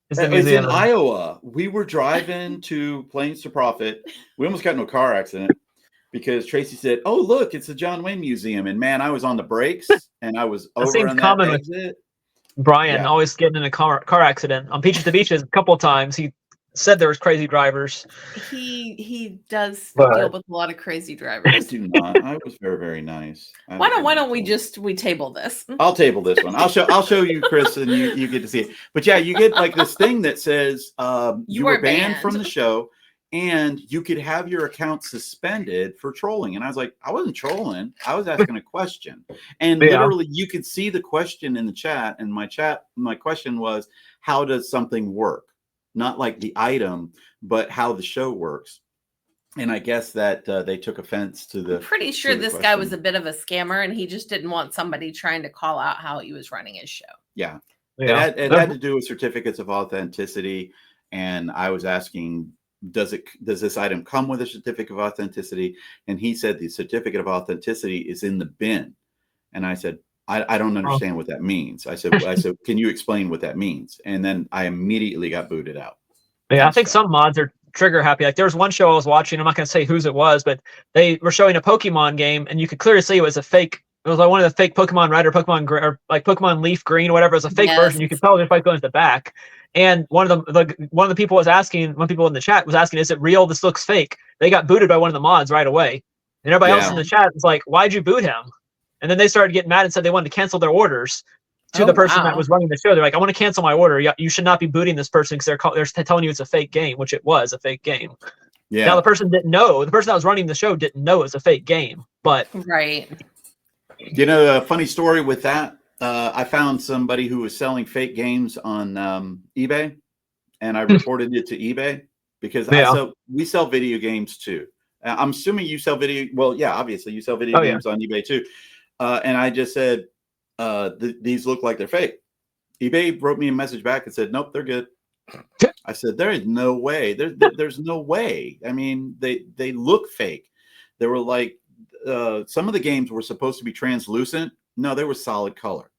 the museum? It's in Iowa. We were driving to Plains to Profit. We almost got into a car accident because Tracy said, "Oh, look, it's the John Wayne Museum." And man, I was on the brakes and I was over on that exit. Brian always getting in a car accident on Peaches to Beaches a couple of times. He said there was crazy drivers. He does deal with a lot of crazy drivers. I do not. I was very, very nice. Why don't we table this? I'll table this one. I'll show you, Chris, and you get to see it. But yeah, you get like this thing that says you were banned from the show and you could have your account suspended for trolling. And I was like, I wasn't trolling. I was asking a question. And literally you could see the question in the chat. And my question was, how does something work? Not like the item, but how the show works. And I guess that they took offense to the. I'm pretty sure this guy was a bit of a scammer, and he just didn't want somebody trying to call out how he was running his show. Yeah. It had to do with certificates of authenticity. And I was asking, does this item come with a certificate of authenticity? And he said the certificate of authenticity is in the bin. And I said, I don't understand what that means. I said, can you explain what that means? And then I immediately got booted out. Yeah, I think some mods are trigger happy. Like there was one show I was watching, I'm not going to say whose it was, but they were showing a Pokemon game, and you could clearly see it was a fake. It was like one of the fake Pokemon Red or Pokemon or like Pokemon Leaf Green or whatever. It was a fake version. You could tell just by going to the back. And one of the people was asking, one people in the chat was asking, "Is it real? This looks fake." They got booted by one of the mods right away, and everybody else in the chat was like, "Why'd you boot him?" And then they started getting mad and said they wanted to cancel their orders to the person that was running the show. They're like, "I want to cancel my order. You should not be booting this person because they're telling you it's a fake game," which it was a fake game. Yeah. Now the person didn't know. The person that was running the show didn't know it was a fake game. But right. You know, a funny story with that. I found somebody who was selling fake games on eBay, and I reported it to eBay because we sell video games too. I'm assuming you sell video. Well, yeah, obviously you sell video games on eBay too. And I just said, these look like they're fake. eBay wrote me a message back and said, nope, they're good. I said, there is no way. There's no way. I mean, they look fake. They were like, some of the games were supposed to be translucent. No, they were solid color.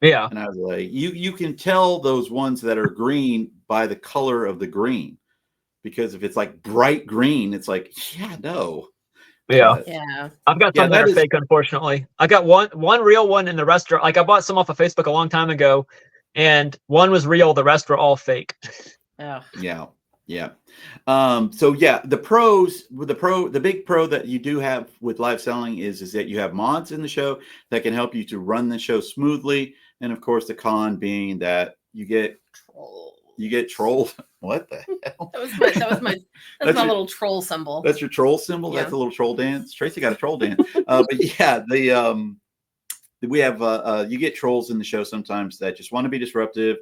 Yeah. And I was like, you can tell those ones that are green by the color of the green, because if it's like bright green, it's like, no. Yeah. Yeah. I've got some that are fake, unfortunately. I got one real one in the rest are like I bought some off of Facebook a long time ago, and one was real, the rest were all fake. Oh. Yeah. Yeah. So yeah, the big pro that you do have with live selling is that you have mods in the show that can help you to run the show smoothly. And of course the con being that you get trolled. What the hell? That was my little troll symbol. That's your troll symbol. Yeah. That's a little troll dance. Tracy got a troll dance. But yeah, we have you get trolls in the show sometimes that just want to be disruptive.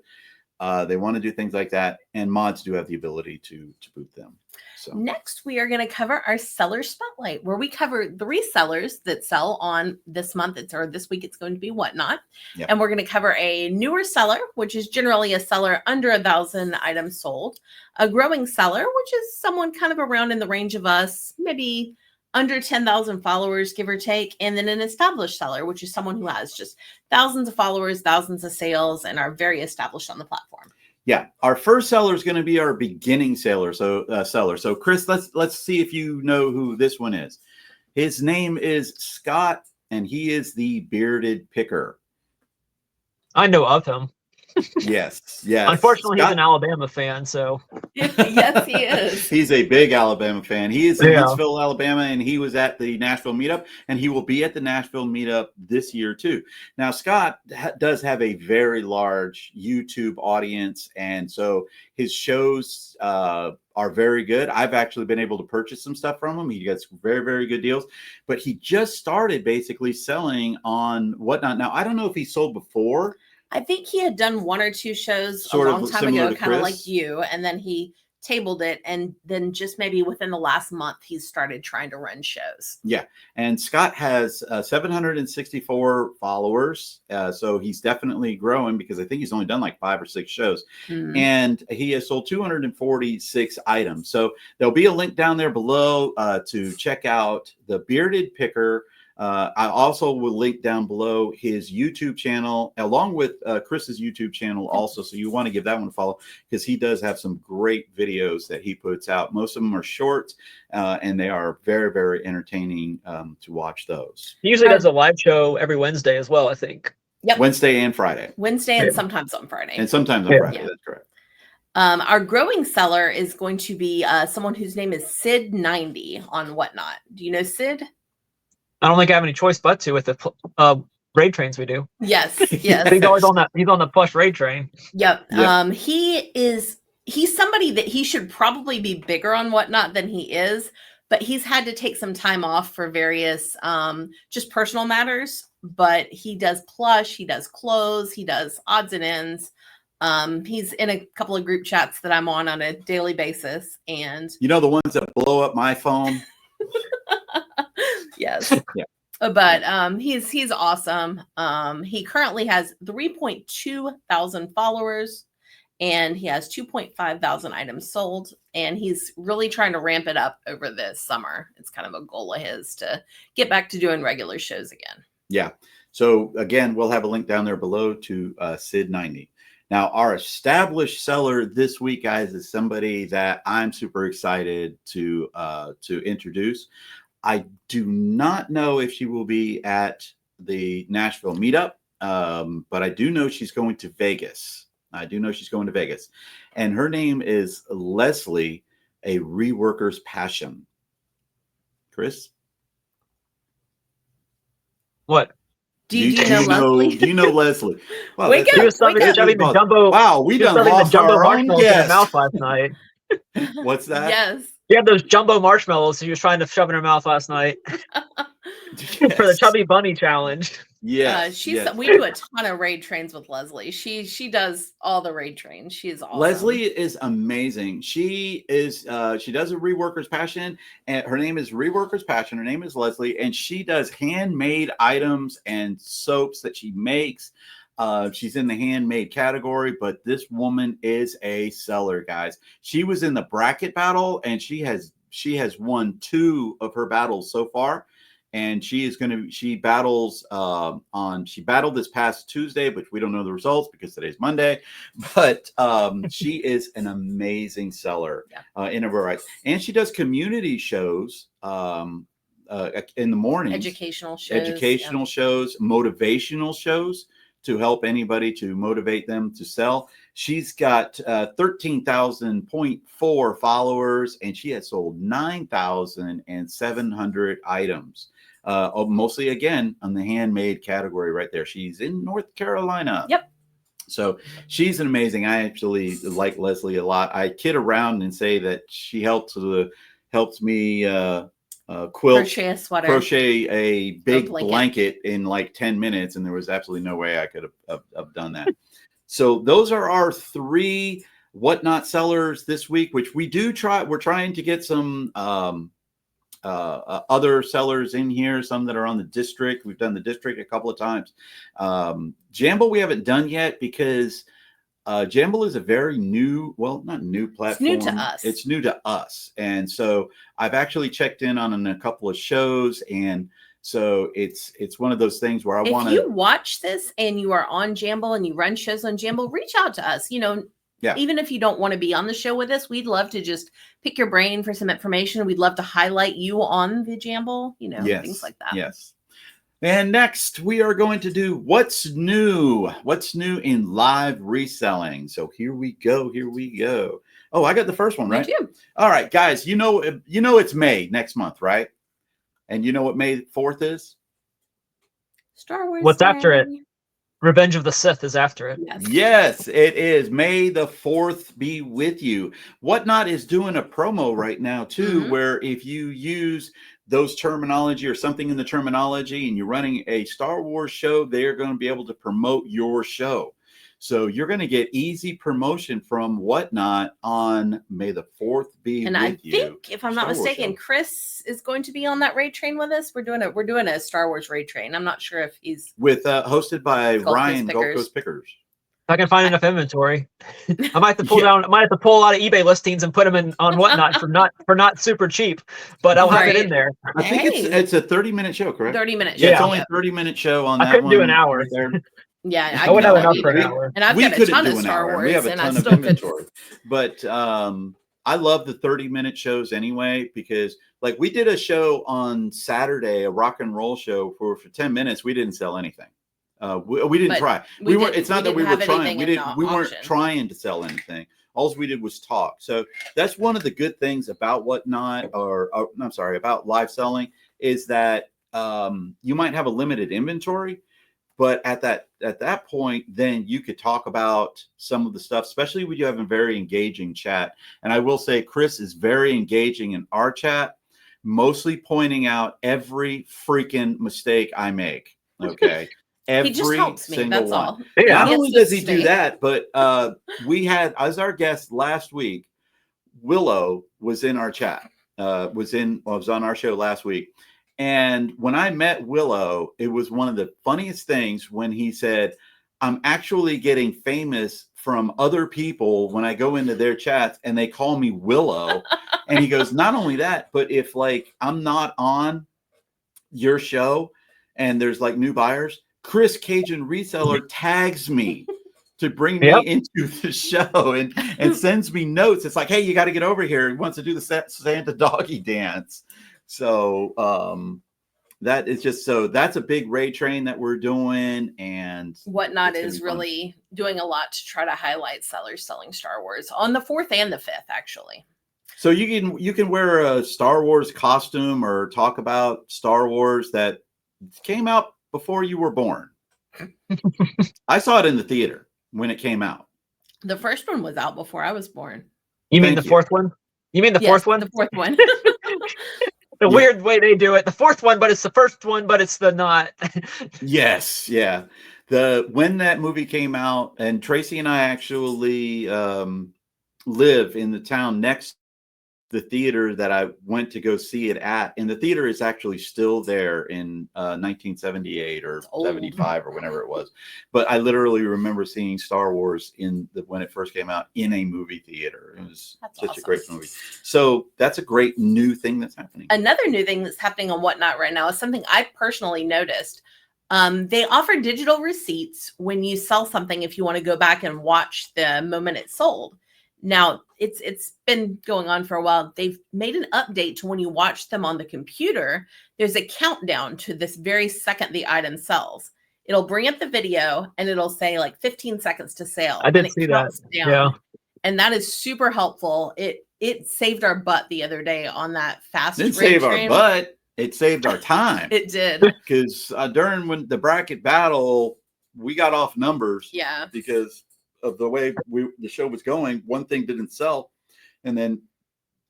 They want to do things like that, and mods do have the ability to boot them. So next, we are going to cover our seller spotlight, where we cover the resellers that sell on this month. This week. It's going to be Whatnot, and we're going to cover a newer seller, which is generally a seller under 1,000 items sold, a growing seller, which is someone kind of around in the range of us, maybe under 10,000 followers, give or take, and then an established seller, which is someone who has just thousands of followers, thousands of sales, and are very established on the platform. Yeah, our first seller is going to be our beginning seller. So Chris, let's see if you know who this one is. His name is Scott, and he is the bearded picker. I know of him. Yes. Unfortunately, Scott, he's an Alabama fan, so. Yes, he is. He's a big Alabama fan. He is in Huntsville, Alabama, and he was at the Nashville meetup, and he will be at the Nashville meetup this year too. Now, Scott does have a very large YouTube audience, and so his shows are very good. I've actually been able to purchase some stuff from him. He gets very, very good deals, but he just started basically selling on Whatnot. Now, I don't know if he sold before. I think he had done one or two shows a long time ago, kind of like you, and then he tabled it, and then just maybe within the last month, he's started trying to run shows. Yeah, and Scott has 764 followers, so he's definitely growing because I think he's only done like 5 or 6 shows, and he has sold 246 items. So there'll be a link down there below to check out the Bearded Picker. I also will link down below his YouTube channel along with Chris's YouTube channel also. So you want to give that one a follow because he does have some great videos that he puts out. Most of them are short and they are very, very entertaining to watch those. He usually does a live show every Wednesday as well, I think. Yep. Wednesday and Friday. Wednesday and sometimes on Friday. And sometimes on Friday. Yeah. That's correct. Our growing seller is going to be someone whose name is Sid90 on Whatnot. Do you know Sid? I don't think I have any choice but to with the raid trains we do. Yes, yes. He's always on that. He's on the plush raid train. Yep. He is he's somebody that he should probably be bigger on Whatnot than he is, but he's had to take some time off for various just personal matters. But he does plush, he does clothes, he does odds and ends. He's in a couple of group chats that I'm on a daily basis, and You know, the ones that blow up my phone. yes. Yeah. But he's awesome. He currently has 3.2 thousand followers, and he has 2.5 thousand items sold, and he's really trying to ramp it up over this summer. It's kind of a goal of his to get back to doing regular shows again. Yeah. So again, we'll have a link down there below to Sid90. Now, our established seller this week, guys, is somebody that I'm super excited to introduce. I do not know if she will be at the Nashville meetup, but I do know she's going to Vegas. And her name is Leslie, a reworker's passion. Chris? What? Do you know Leslie? Do you know Leslie? Wow, Wake He up! was shoving the jumbo. Wow, we He was done shoving the lost jumbo our own marshmallows in her guest. mouth last night. What's that? Yes. He had those jumbo marshmallows he was trying to shove in her mouth last night for the Chubby Bunny challenge. Yes, We do a ton of raid trains with Leslie. She does all the raid trains. She is awesome. Leslie is amazing. She does a reworker's passion, and her name is Reworker's Passion. Her name is Leslie, and she does handmade items and soaps that she makes. She's in the handmade category, but this woman is a seller, guys. She was in the bracket battle, and she has won 2 of her battles so far. And she battled this past Tuesday, but we don't know the results because today's Monday. But she is an amazing seller in a variety. And she does community shows in the morning. Educational shows, motivational shows to help anybody, to motivate them to sell. She's got 13,000.4 followers, and she has sold 9,700 items. Mostly again on the handmade category right there. She's in North Carolina. Yep. So she's an amazing. I actually like Leslie a lot. I kid around and say that she helped me crochet a big blanket in like 10 minutes, and there was absolutely no way I could have done that. So those are our 3 Whatnot sellers this week, which we do try. We're trying to get some other sellers in here, some that are on the district. We've done the district a couple of times. Jamble we haven't done yet because Jamble is a very new, well, not new platform. It's new to us. It's new to us. And so I've actually checked in on a couple of shows, and so it's one of those things where if you watch this and you are on Jamble and you run shows on Jamble, reach out to us. Even if you don't want to be on the show with us, we'd love to just pick your brain for some information. We'd love to highlight you on the Jamble, things like that. Yes. And next we are going to do what's new in live reselling. So here we go. Oh, I got the first one, right? You do. All right, guys, it's May next month, right? And you know what May 4th is? Star Wars. What's after it? Revenge of the Sith is after it. Yes, it is. May the 4th be with you. Whatnot is doing a promo right now too, where if you use those terminology or something in the terminology and you're running a Star Wars show, they're going to be able to promote your show. So you're going to get easy promotion from Whatnot on May the 4th be and with you. And I think, if I'm not mistaken, Chris is going to be on that raid train with us. We're doing a Star Wars raid train. I'm not sure if he's hosted by Ryan, Gulf Coast Pickers. If I can find enough inventory, I might have to pull a lot of eBay listings and put them on Whatnot for not super cheap, but I'll have it in there. I think it's a 30-minute show, correct? 30-minute show. Yeah, it's only a 30-minute show on that one. I couldn't do an hour. Right there. Yeah, I would have enough for an hour. And I've got a ton of Star Wars. We have a ton of inventory. But I love the 30-minute shows anyway, because like we did a show on Saturday, a rock and roll show for 10 minutes. We didn't sell anything. We didn't try. It's not that we were trying. We weren't trying to sell anything. All we did was talk. So that's one of the good things about Whatnot, about live selling, is that you might have a limited inventory, But at that point, then you could talk about some of the stuff, especially when you have a very engaging chat. And I will say, Chris is very engaging in our chat, mostly pointing out every freaking mistake I make. Okay. He just Every helps me. single That's one. all. Yeah. Not He only does he assists do me. that, but we had, as our guest last week, Willow was in our chat, was on our show last week. And when I met Willow, it was one of the funniest things when he said, I'm actually getting famous from other people when I go into their chats and they call me Willow. And he goes, not only that, but if like I'm not on your show and there's like new buyers, Chris Cajun Reseller tags me to bring me Yep. into the show and sends me notes. It's like, hey, you got to get over here. He wants to do the Santa doggy dance. So that is just, so that's a big raid train that we're doing. And Whatnot it's gonna is be fun. really doing a lot to try to highlight sellers selling Star Wars on the 4th and the 5th, actually. So you can wear a Star Wars costume or talk about Star Wars that came out before you were born. I saw it in the theater when it came out. The first one was out before I was born. You mean Thank the you. fourth one? You mean the Yes, fourth one? The 4th one. The Yeah. weird way they do it. The fourth one, but it's the first one, but it's the not. Yes, yeah. When that movie came out, and Tracy and I actually live in the town next the theater that I went to go see it at, and the theater is actually still there in 1978 or 75 or whenever it was. But I literally remember seeing Star Wars when it first came out in a movie theater. It was such a great movie. So that's a great new thing that's happening. Another new thing that's happening on Whatnot right now is something I personally noticed. They offer digital receipts when you sell something if you want to go back and watch the moment it sold. Now, it's been going on for a while. They've made an update to when you watch them on the computer, there's a countdown to this very second the item sells. It'll bring up the video and it'll say like 15 seconds to sale. I did and it see that. counts down. Yeah. And that is super helpful. It saved our butt the other day on that fast. It didn't save our butt. It saved our time. It did. Because during the bracket battle, we got off numbers. Yeah. Because of the way the show was going, one thing didn't sell, and then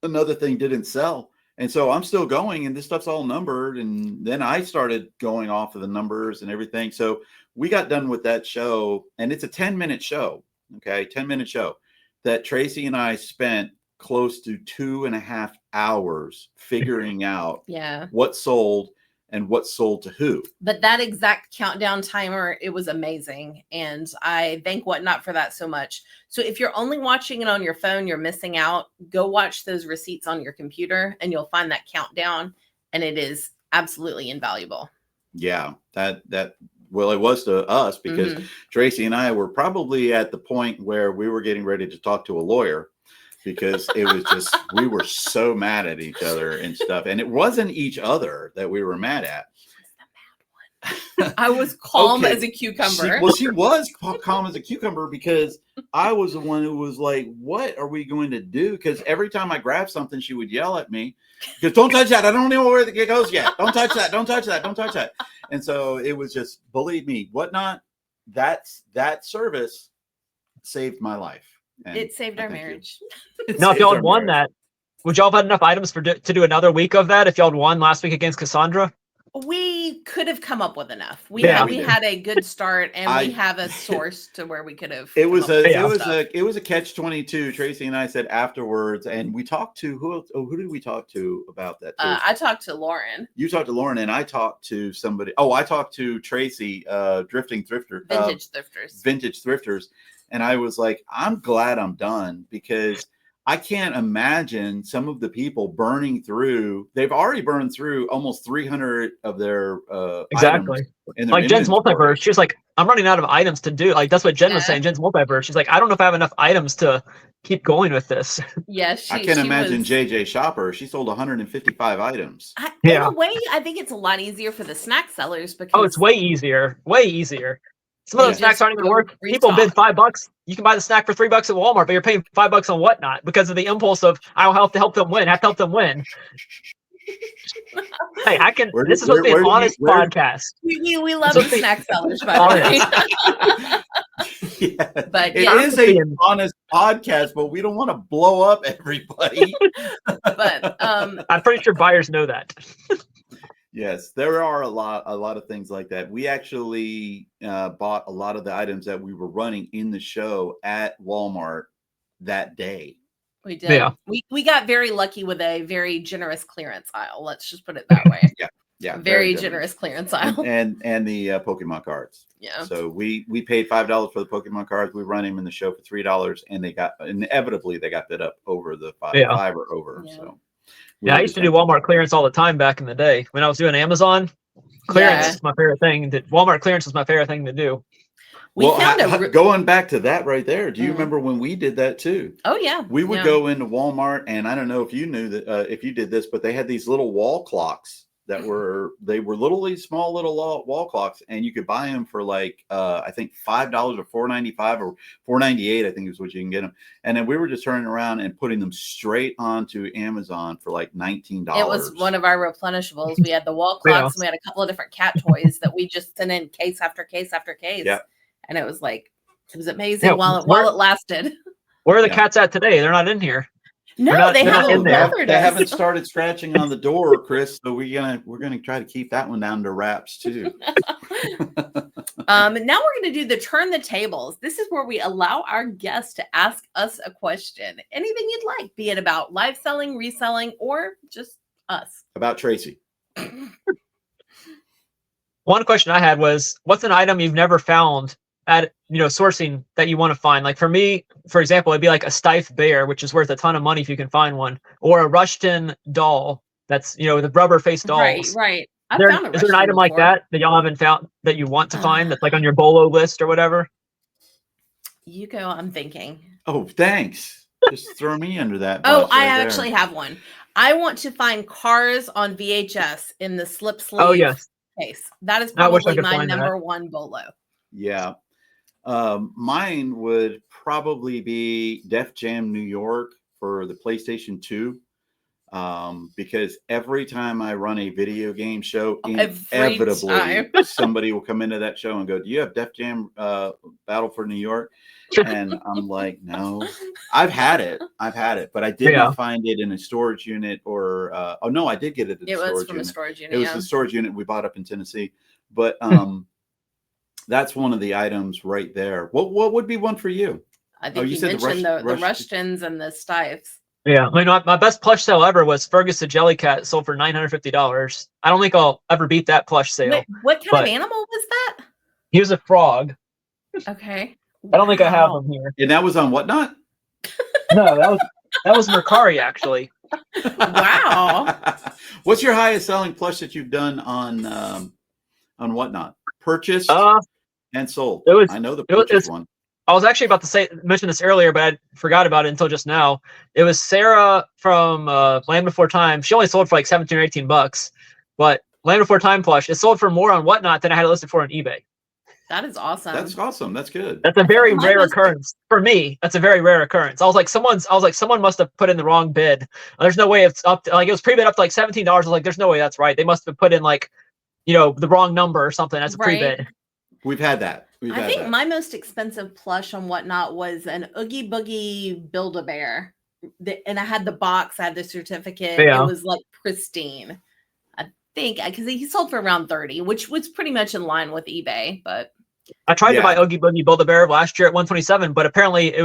another thing didn't sell, and so I'm still going, and this stuff's all numbered, and then I started going off of the numbers and everything. So we got done with that show, and it's a 10-minute show. Okay, 10-minute show that Tracy and I spent close to 2.5 hours figuring out what sold and what sold to who. But that exact countdown timer, it was amazing. And I thank Whatnot for that so much. So if you're only watching it on your phone, you're missing out. Go watch those receipts on your computer and you'll find that countdown. And it is absolutely invaluable. Yeah, well, it was to us because Tracy and I were probably at the point where we were getting ready to talk to a lawyer. Because it was just, we were so mad at each other and stuff. And it wasn't each other that we were mad at. I was calm as a cucumber. She was calm as a cucumber because I was the one who was like, what are we going to do? Because every time I grabbed something, she would yell at me. Because don't touch that. I don't know where it goes yet. Don't touch that. Don't touch that. Don't touch that. And so it was just, believe me, Whatnot, that service saved my life. And it saved our marriage. Now, if y'all had won that, would y'all have had enough items to do another week of that if y'all had won last week against Cassandra? We could have come up with enough. We did. had a good start, and we have a source to where we could have. It was a catch-22. Tracy and I said afterwards, and we talked to who did we talk to about that? I talked to Lauren. You talked to Lauren, and I talked to somebody. Oh, I talked to Tracy, Vintage Thrifters. And I was like, I'm glad I'm done because I can't imagine some of the people burning through. They've already burned through almost 300 of their exactly. Items like Jen's multiverse. She was like, I'm running out of items to do. Like that's what Jen was saying. Jen's multiverse. She's like, I don't know if I have enough items to keep going with this. Yes, I can imagine JJ Shopper. She sold 155 items. In a way, I think it's a lot easier for the snack sellers because it's way easier. Way easier. Some of those snacks aren't even worth. People bid $5. You can buy the snack for $3 at Walmart, but you're paying $5 on Whatnot because of the impulse of I'll have to help them win. Have to help them win. Hey, I can. Where This do- is supposed to be an where do you- honest where- podcast. We love So you, snack sellers, by the way. Yeah. But It yeah, is a honest podcast, but we don't want to blow up everybody. but I'm pretty sure buyers know that. Yes, there are a lot of things like that. We actually bought a lot of the items that we were running in the show at Walmart that day. we did. Yeah. We got very lucky with a very generous clearance aisle. Let's just put it that way. Yeah, Very generous clearance aisle. and the Pokemon cards. Yeah. So we paid $5 for the Pokemon cards. We run them in the show for $3, and they got bid up over the five or over. Yeah. So Yeah, I used to do Walmart clearance all the time back in the day when I was doing Amazon. Clearance is my favorite thing. Walmart clearance is my favorite thing to do. We found going back to that right there. Do you remember when we did that too? Oh yeah. We would go into Walmart, and I don't know if you knew that if you did this, but they had these little wall clocks that were literally small little wall clocks, and you could buy them for like I think $5 or $4.95 or $4.98, I think is what you can get them. And then we were just turning around and putting them straight onto Amazon for like $19. It was one of our replenishables. We had the wall clocks, and we had a couple of different cat toys that we just sent in case after case after case. Yeah. And it was amazing while it lasted. Where are the cats at today? They're not in here. No, they haven't bothered They us. haven't started scratching on the door, Chris. So we're gonna try to keep that one down to wraps too. Now we're going to do the turn the tables. This is where we allow our guests to ask us a question, anything you'd like, be it about live selling, reselling, or just us. About Tracy. One question I had was, what's an item you've never found at sourcing that you want to find? Like for me, for example, it'd be like a Steiff bear, which is worth a ton of money if you can find one, or a Rushton doll. That's the rubber face dolls. Right. Is there an item like that y'all haven't found that you want to find that's like on your BOLO list or whatever? You go. I'm thinking. Oh, thanks. Just throw me under that. Oh, I actually have one. I want to find Cars on VHS in the slip sleeve. Oh yes. Case. That is probably my number one BOLO. Yeah. Mine would probably be Def Jam New York for the PlayStation 2. Because every time I run a video game show, inevitably somebody will come into that show and go, "Do you have Def Jam Battle for New York?" And I'm like, "No, I've had it, but I did not find it in a storage unit or oh no, I did get it. It was from a storage unit. It was the storage unit we bought up in Tennessee, but that's one of the items right there. What would be one for you? I think you mentioned the Rushtons and the Steiffs. Yeah, my best plush sale ever was Fergus the Jellycat, sold for $950. I don't think I'll ever beat that plush sale. Wait, what kind of animal was that? He was a frog. Okay. I don't think I have him here. And that was on Whatnot? No, that was Mercari actually. Wow. What's your highest selling plush that you've done on Whatnot? Purchased and sold. I know the purchase one. I was actually about to mention this earlier, but I forgot about it until just now. It was Sarah from Land Before Time. She only sold for like $17 or $18, but Land Before Time plush, it sold for more on Whatnot than I had it listed for on eBay. That is awesome. That's awesome. That's good. That's a very rare occurrence for me. That's a very rare occurrence. I was like, someone must have put in the wrong bid. There's no way it's up to, like, it was pre-bid up to like $17. I was like, there's no way that's right. They must have put in like, the wrong number or something as a pre-bid. We've had that. I think my most expensive plush on Whatnot was an Oogie Boogie Build-A-Bear. And I had the box, I had the certificate. Yeah. It was like pristine. I think because he sold for around $30, which was pretty much in line with eBay. But I tried to buy Oogie Boogie Build-A-Bear last year at $127, but apparently it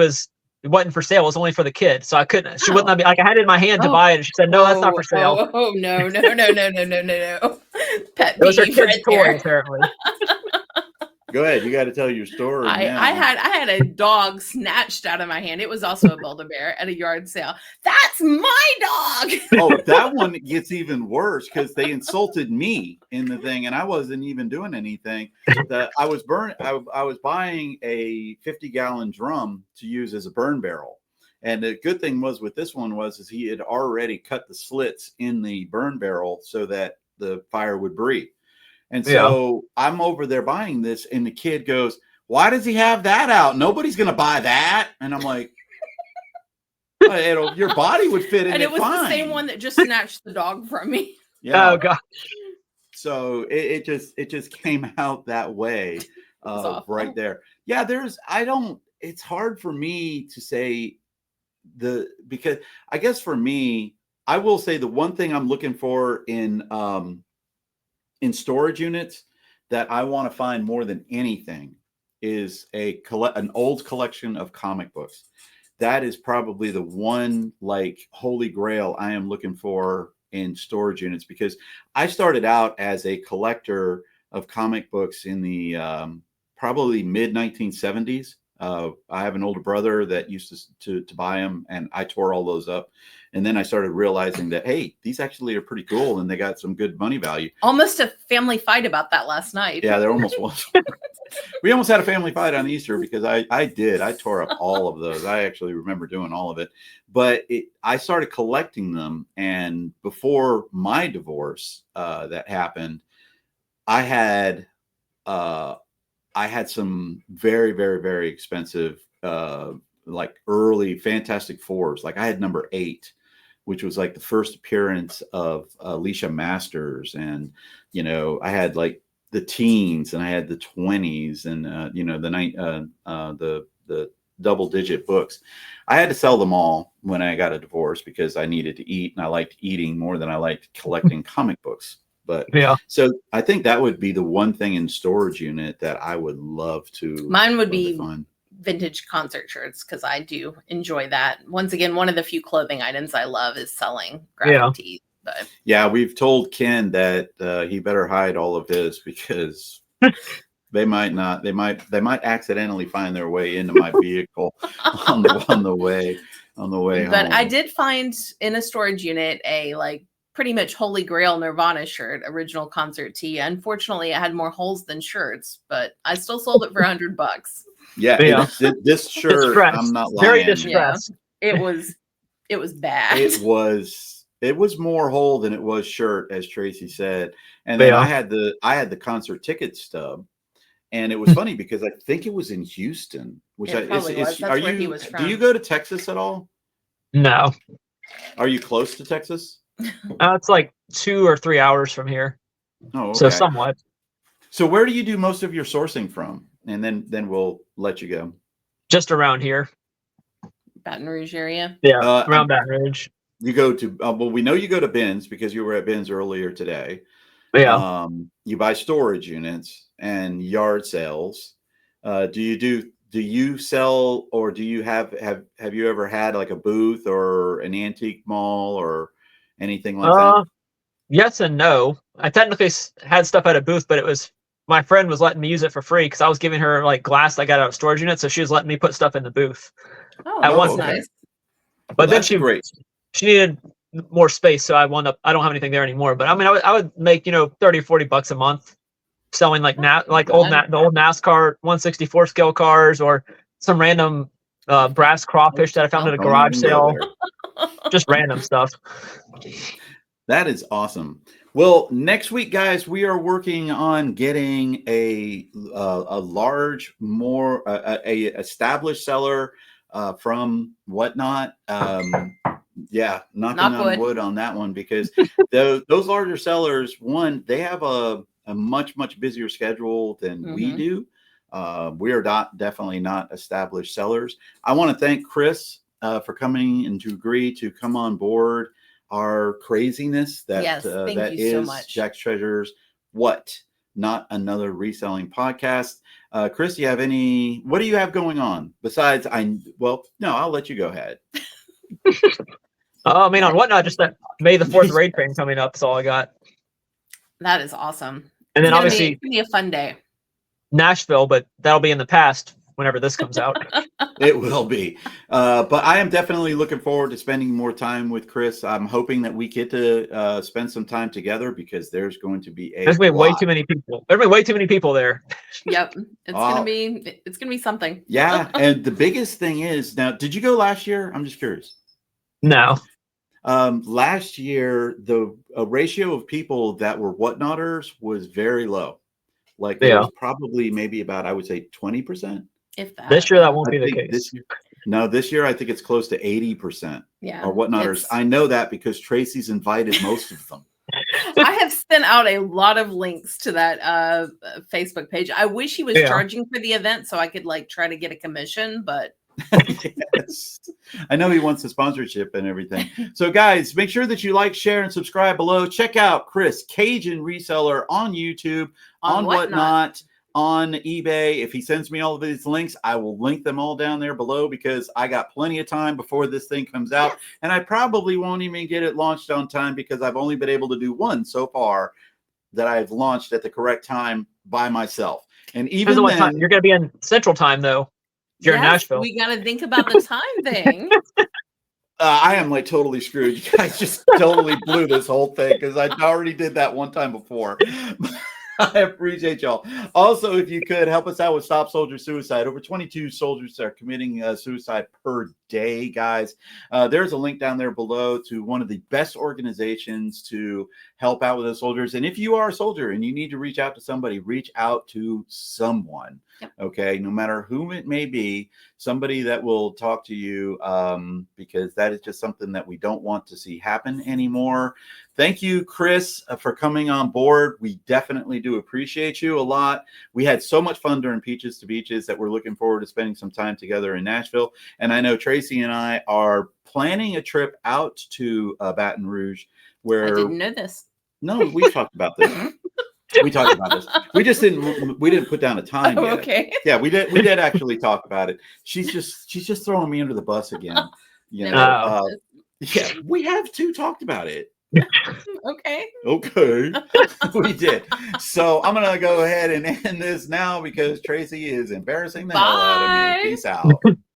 wasn't for sale. It was only for the kid. So I couldn't. She wouldn't let me. Like I had it in my hand to buy it, and she said, "No, that's not for sale." Oh no. Pet it was her peeve kid's right toy, there. apparently. Go ahead. You got to tell your story. I had a dog snatched out of my hand. It was also a Build-A-Bear at a yard sale. That's my dog. Oh, that one gets even worse because they insulted me in the thing, and I wasn't even doing anything. I was buying a 50-gallon drum to use as a burn barrel. And the good thing was with this one is he had already cut the slits in the burn barrel so that the fire would breathe. And so I'm over there buying this, and the kid goes, "Why does he have that out? Nobody's going to buy that." And I'm like, Your body would fit in And it was fine. the same one that just snatched the dog from me. Yeah. Oh god. So it just came out that way, right there. Yeah, it's hard for me to say because I guess for me, I will say the one thing I'm looking for in storage units that I want to find more than anything is an old collection of comic books. That is probably the one like holy grail I am looking for in storage units, because I started out as a collector of comic books in the probably mid 1970s. I have an older brother that used to buy them, and I tore all those up. And then I started realizing that, hey, these actually are pretty cool, and they got some good money value. Almost a family fight about that last night. Yeah, there almost was. We almost had a family fight on Easter because I tore up all of those. I actually remember doing all of it. But I started collecting them, and before my divorce that happened, I had some very, very, very expensive like early Fantastic Fours. Like I had number 8, which was like the first appearance of Alicia Masters, and I had like the teens, and I had the 20s, and the double-digit books. I had to sell them all when I got a divorce because I needed to eat, and I liked eating more than I liked collecting comic books. But yeah, so I think that would be the one thing in storage unit that I would love to. Mine would be vintage concert shirts, because I do enjoy that. Once again, one of the few clothing items I love is selling graphic tees. But yeah, we've told Ken that he better hide all of his, because they might accidentally find their way into my vehicle on the way home. But I did find in a storage unit a like pretty much holy grail Nirvana shirt, original concert tee. Unfortunately, it had more holes than shirts, but I still sold it for $100. Yeah. This shirt, I'm not lying. Very distressed. Yeah, it was bad. It was more hole than it was shirt, as Tracy said. And then I had the concert ticket stub, and it was funny because I think it was in Houston, which That's where he was from. Do you go to Texas at all? No. Are you close to Texas? It's like 2 or 3 hours from here. Oh, okay. So somewhat. So where do you do most of your sourcing from? And then we'll let you go. Just around here. Baton Rouge area. Yeah, around Baton Rouge. You go to well, we know you go to Ben's because you were at Ben's earlier today. Yeah. You buy storage units and yard sales. Do you sell, or do you have you ever had like a booth or an antique mall or anything like that? Yes and no. I technically had stuff at a booth, but it was my friend was letting me use it for free because I was giving her like glass I got out of storage unit, so she was letting me put stuff in the booth. Oh, at one that's time. nice. But then great. She needed more space, so I don't have anything there anymore. But I mean, I would make $30 or $40 a month selling like the old NASCAR 1/64 scale cars, or some random brass crawfish that I found at a garage sale. Just random stuff. That is awesome. Well, next week, guys, we are working on getting a large, more a established seller from Whatnot. Yeah, knocking on wood on that one, because those larger sellers, one, they have a much busier schedule than we do. We are definitely not established sellers. I want to thank Chris for coming and to agree to come on board our craziness. That that is so much. Jack's Treasures. What? Not Another Reselling Podcast. Chris, what do you have going on besides no, I'll let you go ahead. I mean, on Whatnot, just that May the 4th raid train coming up. That's all I got. That is awesome. And then obviously it's gonna be a fun day. Nashville, but that'll be in the past whenever this comes out. It will be. But I am definitely looking forward to spending more time with Chris. I'm hoping that we get to spend some time together, because there's going to be there's going to be way too many people. There'll be way too many people there. Yep. It's gonna be something. Yeah. And the biggest thing is, now, did you go last year? I'm just curious. No. Last year, the ratio of people that were Whatnotters was very low. Like there was probably maybe about, I would say, 20%. If that. This year, that won't be the case. No, this year I think it's close to 80% Yeah. or whatnotters. I know that because Tracy's invited most of them. I have sent out a lot of links to that Facebook page. I wish he was charging for the event so I could like try to get a commission, but yes. I know he wants the sponsorship and everything. So guys, make sure that you like, share, and subscribe below. Check out Chris, Cajun Reseller on YouTube, on Whatnot, on eBay. If he sends me all of these links, I will link them all down there below because I got plenty of time before this thing comes out. Yes. And I probably won't even get it launched on time because I've only been able to do one so far that I've launched at the correct time by myself. And even then, time. You're going to be in Central Time though. You're in Nashville. We got to think about the time thing. I am like totally screwed. You guys just totally blew this whole thing because I already did that one time before. I appreciate y'all. Also, if you could help us out with Stop Soldier Suicide. Over 22 soldiers are committing suicide per day, guys. There's a link down there below to one of the best organizations to help out with the soldiers. And if you are a soldier and you need to reach out to somebody, reach out to someone. Yep. Okay, no matter whom it may be, somebody that will talk to you, because that is just something that we don't want to see happen anymore. Thank you, Chris, for coming on board. We definitely do appreciate you a lot. We had so much fun during Peaches to Beaches that we're looking forward to spending some time together in Nashville. And I know Tracy and I are planning a trip out to Baton Rouge. Where I didn't know this. No, we talked about this. We talked about this. We didn't put down a time yet. Okay. Yeah, we did actually talk about it. She's just throwing me under the bus again. You know, yeah, we have talked about it. Okay. We did. So I'm gonna go ahead and end this now because Tracy is embarrassing the hell out of me. Peace out.